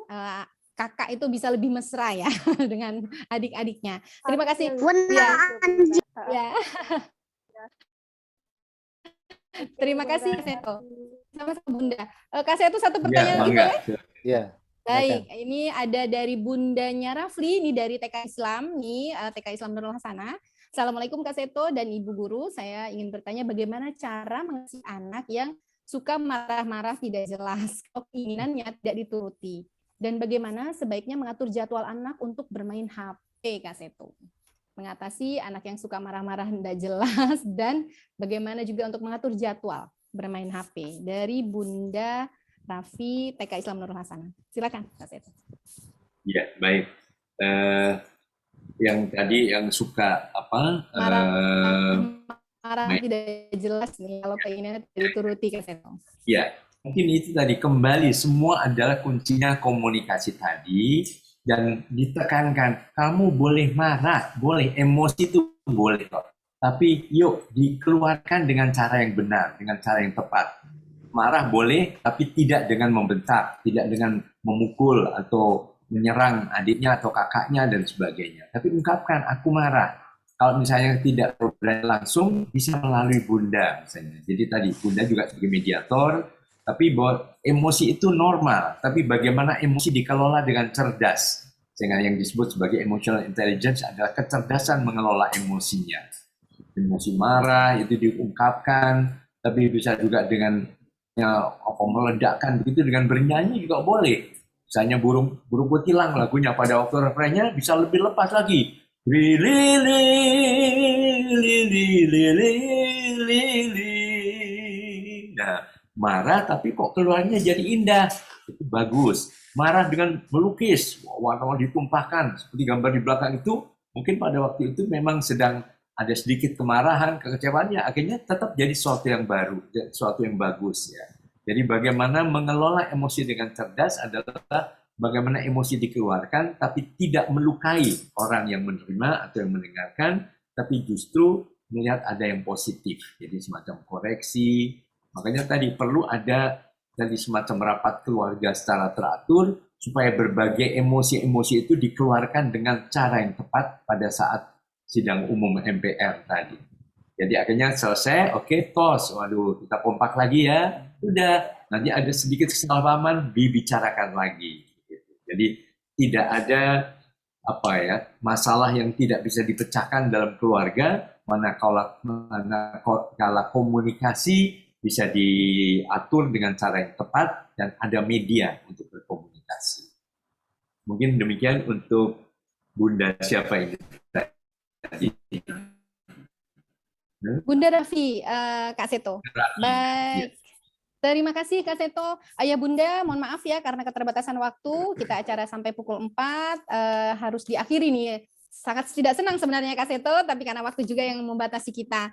kakak itu bisa lebih mesra ya dengan adik-adiknya. Terima kasih. Ya. Terima kasih Seto. Sama-sama Bunda. Kak Seto satu pertanyaan lagi boleh? Ya. Baik, ini ada dari Bundanya Rafli, ini dari TK Islam, nih TK Islam Nurul Hasanah. Assalamualaikum Kak Seto dan Ibu Guru, saya ingin bertanya bagaimana cara mengasihi anak yang suka marah-marah tidak jelas, keinginannya tidak dituruti. Dan bagaimana sebaiknya mengatur jadwal anak untuk bermain HP, Kak Seto? Mengatasi anak yang suka marah-marah tidak jelas, dan bagaimana juga untuk mengatur jadwal bermain HP. Dari Bunda Raffi, TK Islam Nurul Hasanah. Silakan, Kak Seto. Ya, baik. yang tadi yang suka apa marah tidak jelas nih kalau keinginannya tidak dituruti Kak Seto. Ya, mungkin itu tadi kembali semua adalah kuncinya komunikasi tadi dan ditekankan kamu boleh marah, boleh emosi itu boleh kok. Tapi yuk dikeluarkan dengan cara yang benar, dengan cara yang tepat. Marah boleh, tapi tidak dengan membentak, tidak dengan memukul atau menyerang adiknya atau kakaknya dan sebagainya. Tapi ungkapkan aku marah. Kalau misalnya tidak berani langsung, bisa melalui Bunda misalnya. Jadi tadi Bunda juga sebagai mediator, tapi bahwa emosi itu normal. Tapi bagaimana emosi dikelola dengan cerdas. Sehingga yang disebut sebagai emotional intelligence adalah kecerdasan mengelola emosinya. Emosi marah itu diungkapkan, tapi bisa juga dengan meledakkan begitu dengan bernyanyi juga boleh. Misalnya burung kutilang lagunya pada waktu refrennya bisa lebih lepas lagi. Nah, marah tapi kok keluarnya jadi indah. Itu bagus. Marah dengan melukis, warna-warna ditumpahkan seperti gambar di belakang itu, mungkin pada waktu itu memang sedang ada sedikit kemarahan, kekecewaannya, akhirnya tetap jadi sesuatu yang baru, sesuatu yang bagus ya. Jadi bagaimana mengelola emosi dengan cerdas adalah bagaimana emosi dikeluarkan, tapi tidak melukai orang yang menerima atau yang mendengarkan, tapi justru melihat ada yang positif. Jadi semacam koreksi. Makanya tadi perlu ada tadi semacam rapat keluarga secara teratur, supaya berbagai emosi-emosi itu dikeluarkan dengan cara yang tepat pada saat sidang umum MPR tadi. Jadi akhirnya selesai, oke, tos, waduh, kita kompak lagi ya, udah, nanti ada sedikit kesalahpahaman, dibicarakan lagi. Jadi tidak ada masalah yang tidak bisa dipecahkan dalam keluarga, manakala komunikasi bisa diatur dengan cara yang tepat dan ada media untuk berkomunikasi. Mungkin demikian untuk Bunda siapa ini tadi. Bunda Raffi, Kak Seto. Baik. Terima kasih Kak Seto. Ayah Bunda, mohon maaf ya karena keterbatasan waktu, kita acara sampai pukul 4 harus diakhiri nih. Sangat tidak senang sebenarnya Kak Seto, tapi karena waktu juga yang membatasi kita.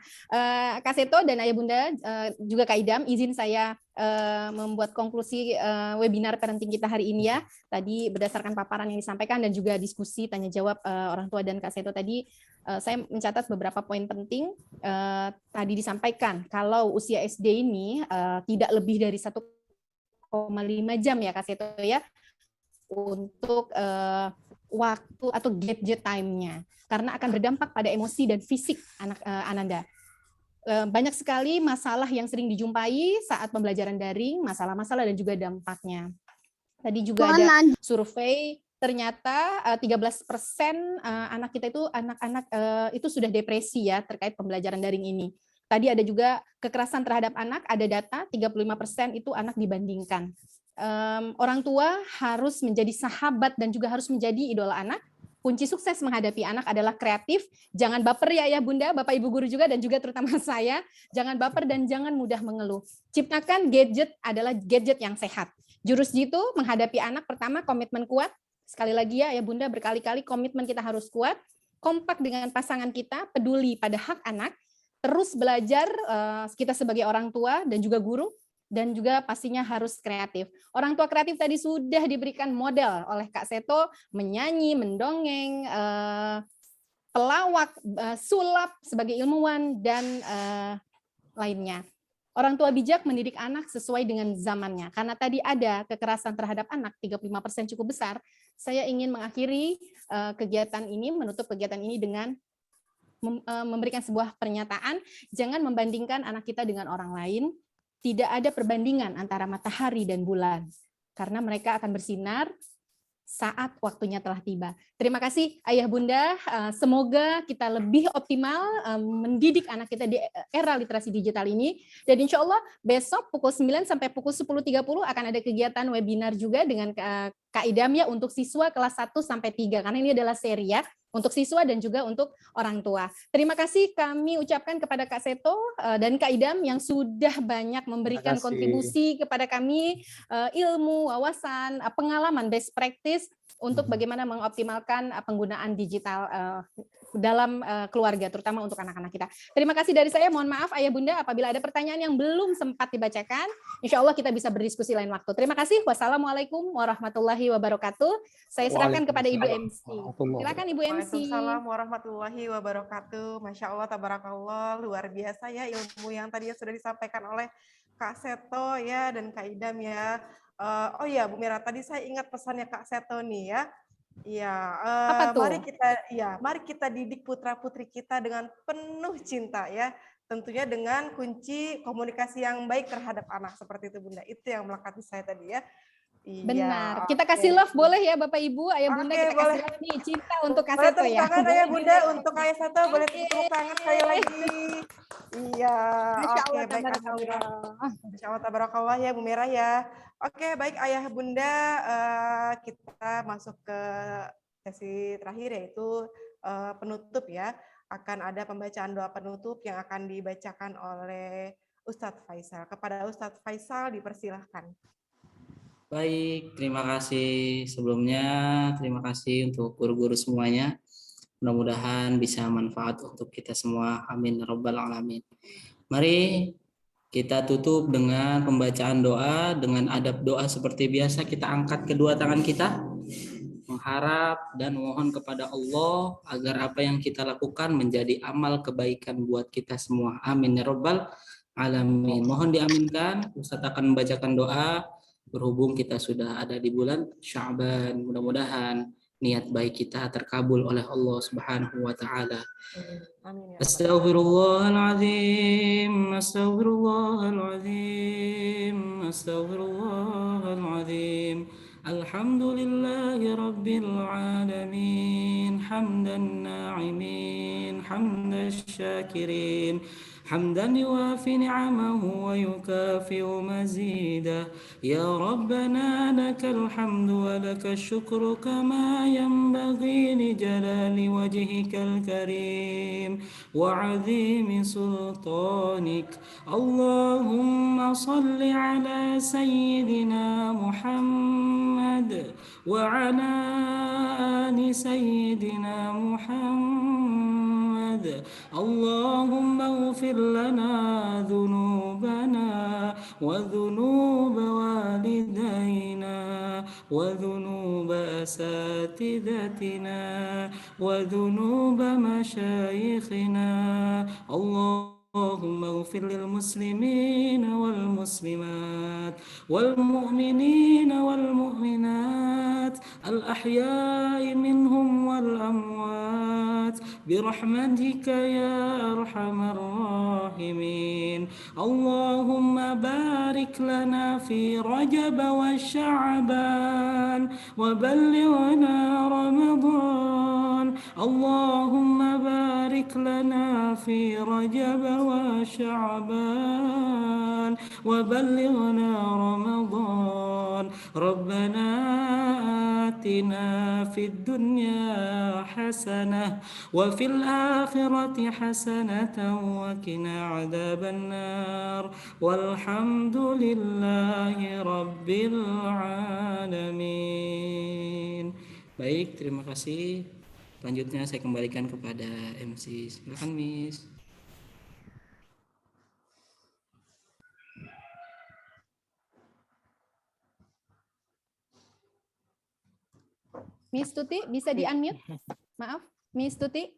Kak Seto dan Ayah Bunda, juga Kak Idam, izin saya membuat konklusi webinar parenting kita hari ini ya. Tadi berdasarkan paparan yang disampaikan dan juga diskusi tanya jawab orang tua dan Kak Seto tadi, saya mencatat beberapa poin penting. Tadi disampaikan kalau usia SD ini tidak lebih dari 1,5 jam ya Kak Seto ya untuk waktu atau gadget time-nya, karena akan berdampak pada emosi dan fisik anak Ananda. Banyak sekali masalah yang sering dijumpai saat pembelajaran daring, masalah-masalah dan juga dampaknya. Tadi juga ada survei, ternyata 13% anak kita itu anak-anak itu sudah depresi ya terkait pembelajaran daring ini. Tadi ada juga kekerasan terhadap anak, ada data 35% itu anak dibandingkan. Orang tua harus menjadi sahabat dan juga harus menjadi idola anak. Kunci sukses menghadapi anak adalah kreatif. Jangan baper ya Ayah Bunda, Bapak Ibu guru juga dan juga terutama saya. Jangan baper dan jangan mudah mengeluh. Ciptakan gadget adalah gadget yang sehat. Jurus jitu menghadapi anak pertama komitmen kuat. Sekali lagi ya Ayah Bunda, berkali-kali komitmen kita harus kuat. Kompak dengan pasangan kita, peduli pada hak anak. Terus belajar kita sebagai orang tua dan juga guru. Dan juga pastinya harus kreatif. Orang tua kreatif tadi sudah diberikan model oleh Kak Seto, menyanyi, mendongeng, pelawak, sulap sebagai ilmuwan, dan lainnya. Orang tua bijak mendidik anak sesuai dengan zamannya. Karena tadi ada kekerasan terhadap anak, 35% cukup besar, saya ingin mengakhiri kegiatan ini, menutup kegiatan ini dengan memberikan sebuah pernyataan, jangan membandingkan anak kita dengan orang lain. Tidak ada perbandingan antara matahari dan bulan, karena mereka akan bersinar saat waktunya telah tiba. Terima kasih Ayah Bunda, semoga kita lebih optimal mendidik anak kita di era literasi digital ini, dan insya Allah besok pukul 9 sampai pukul 10.30 akan ada kegiatan webinar juga dengan Kak Idam ya untuk siswa kelas 1 sampai 3, karena ini adalah seri ya. untuk siswa dan juga untuk orang tua. Terima kasih kami ucapkan kepada Kak Seto dan Kak Idam yang sudah banyak memberikan kontribusi kepada kami, ilmu, wawasan, pengalaman, best practice untuk bagaimana mengoptimalkan penggunaan digital dalam keluarga, terutama untuk anak-anak kita. Terima kasih dari saya. Mohon maaf Ayah Bunda apabila ada pertanyaan yang belum sempat dibacakan. Insya Allah kita bisa berdiskusi lain waktu. Terima kasih. Wassalamualaikum warahmatullahi wabarakatuh. Saya serahkan kepada Ibu MC. Silakan Ibu MC. Waalaikumsalam warahmatullahi wabarakatuh. Masya Allah, tabarakallah, luar biasa ya ilmu yang tadi sudah disampaikan oleh Kak Seto ya dan Kak Idam ya. Oh ya Bu Mira, tadi saya ingat pesannya Kak Seto nih ya. Iya, mari kita didik putra-putri kita dengan penuh cinta ya. Tentunya dengan kunci komunikasi yang baik terhadap anak seperti itu Bunda. Itu yang melekat di saya tadi ya. Benar. Kita kasih love boleh ya Bapak Ibu, Ayah Bunda, kita kasih love nih cinta untuk Kak Seto ya. Tangan Ayah Bunda untuk Ayah Seto, boleh tepuk tangan sekali lagi. Iya. Oke, baik, alhamdulillah. Masya Allah, tabarakallah ya Bu Mira ya. Oke, baik Ayah Bunda, kita masuk ke sesi terakhir yaitu penutup ya. Akan ada pembacaan doa penutup yang akan dibacakan oleh Ustadz Faisal. Kepada Ustadz Faisal dipersilahkan. Baik, terima kasih sebelumnya. Terima kasih untuk guru-guru semuanya. Mudah-mudahan bisa manfaat untuk kita semua. Amin ya rabbal alamin. Mari kita tutup dengan pembacaan doa. Dengan adab doa seperti biasa, kita angkat kedua tangan kita, mengharap dan mohon kepada Allah agar apa yang kita lakukan menjadi amal kebaikan buat kita semua. Amin ya rabbal alamin. Mohon diaminkan. Ustaz akan membacakan doa. Berhubung kita sudah ada di bulan Sya'ban, mudah-mudahan niat baik kita terkabul oleh Allah Subhanahu wa taala. Astaghfirullahaladzim, astaghfirullahaladzim, astaghfirullahaladzim. Alhamdulillahi rabbil alamin, hamdan na'imin, hamdash syakirin. حمدا يوافي نعمه ويكافئ مزيده يا ربنا لك الحمد ولك الشكر كما ينبغي لجلال وجهك الكريم وعظيم سلطانك اللهم صل على سيدنا محمد وعلى آل سيدنا محمد اللهم اغفر لنا ذنوبنا وذنوب والدينا وذنوب أساتذتنا وذنوب مشايخنا اللهم اغفر للمسلمين والمسلمات والمؤمنين والمؤمنات الأحياء منهم والأموات برحمتك يا أرحم الراحمين اللهم بارك لنا في رجب وشعبان وبلغنا رمضان اللهم بارك لنا في رجب وشعبان وبلغنا رمضان ربنا آتنا في الدنيا حسنة وفي الآخرة حسنة وقنا عذاب النار والحمد لله رب العالمين. Baik, terima kasih. Selanjutnya saya kembalikan kepada MC. Silakan Miss. Miss Tuti bisa di-unmute? Maaf, Miss Tuti.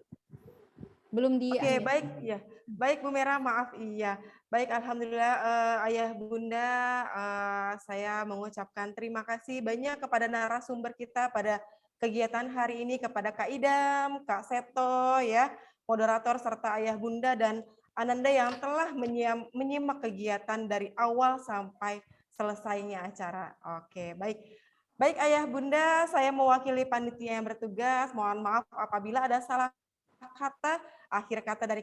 Belum di-unmute. Oke, baik ya. Baik Bu Mira, maaf iya. Baik, alhamdulillah Ayah Bunda, saya mengucapkan terima kasih banyak kepada narasumber kita pada kegiatan hari ini, kepada Kak Idam, Kak Seto ya, moderator serta Ayah Bunda dan Ananda yang telah menyimak kegiatan dari awal sampai selesainya acara. Oke, baik. Baik Ayah Bunda, saya mewakili panitia yang bertugas. Mohon maaf apabila ada salah kata. Akhir kata dari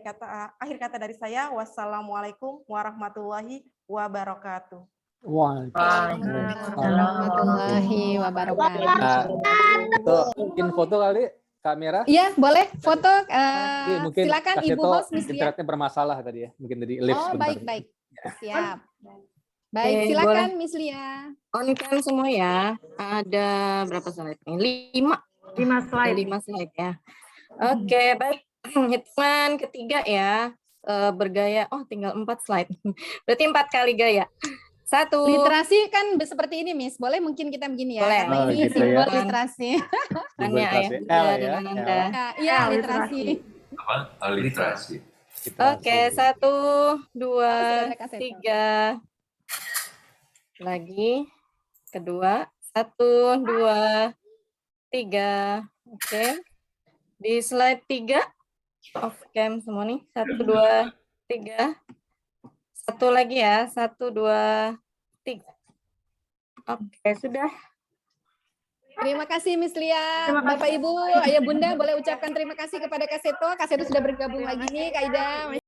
saya. Wassalamualaikum warahmatullahi wabarakatuh. Waalaikumsalam warahmatullahi wabarakatuh. Itu bikin foto kali. Kamera? Iya, boleh foto. Mungkin Silakan Kak Ibu Seto host Miss Lia. internetnya bermasalah tadi ya, mungkin dari live Oh, sebentar. baik. Siap. Baik, Oke, silakan boleh. Miss Lia. On cam semua ya. Ada berapa slide nih? 5. 5 slide. 5 slide ya. Oke, baik. Hitungan ketiga ya. Bergaya. Oh, tinggal 4 slide. Berarti 4 kali gaya. 1. Literasi kan seperti ini, Miss. Boleh mungkin kita begini ya, Boleh. karena Oh, ini gitu simbol ya. literasi. Tanya Literasi. ya, Bunda L ya, dengan L. Anda. Iya, literasi. Apa? Literasi. Oke, 1, 2, Saudara Kak Seto. 3. Lagi. Kedua. 1, 2, 3. Oke. Di slide 3. Off cam semua nih. 1, 2, 3. Satu lagi ya. 1, 2, 3. Oke, sudah. Terima kasih Miss Lia. Terima kasih. Bapak Ibu, Ayah Bunda boleh ucapkan terima kasih kepada Kak Seto. Kak Seto sudah bergabung lagi nih, Kak Ida.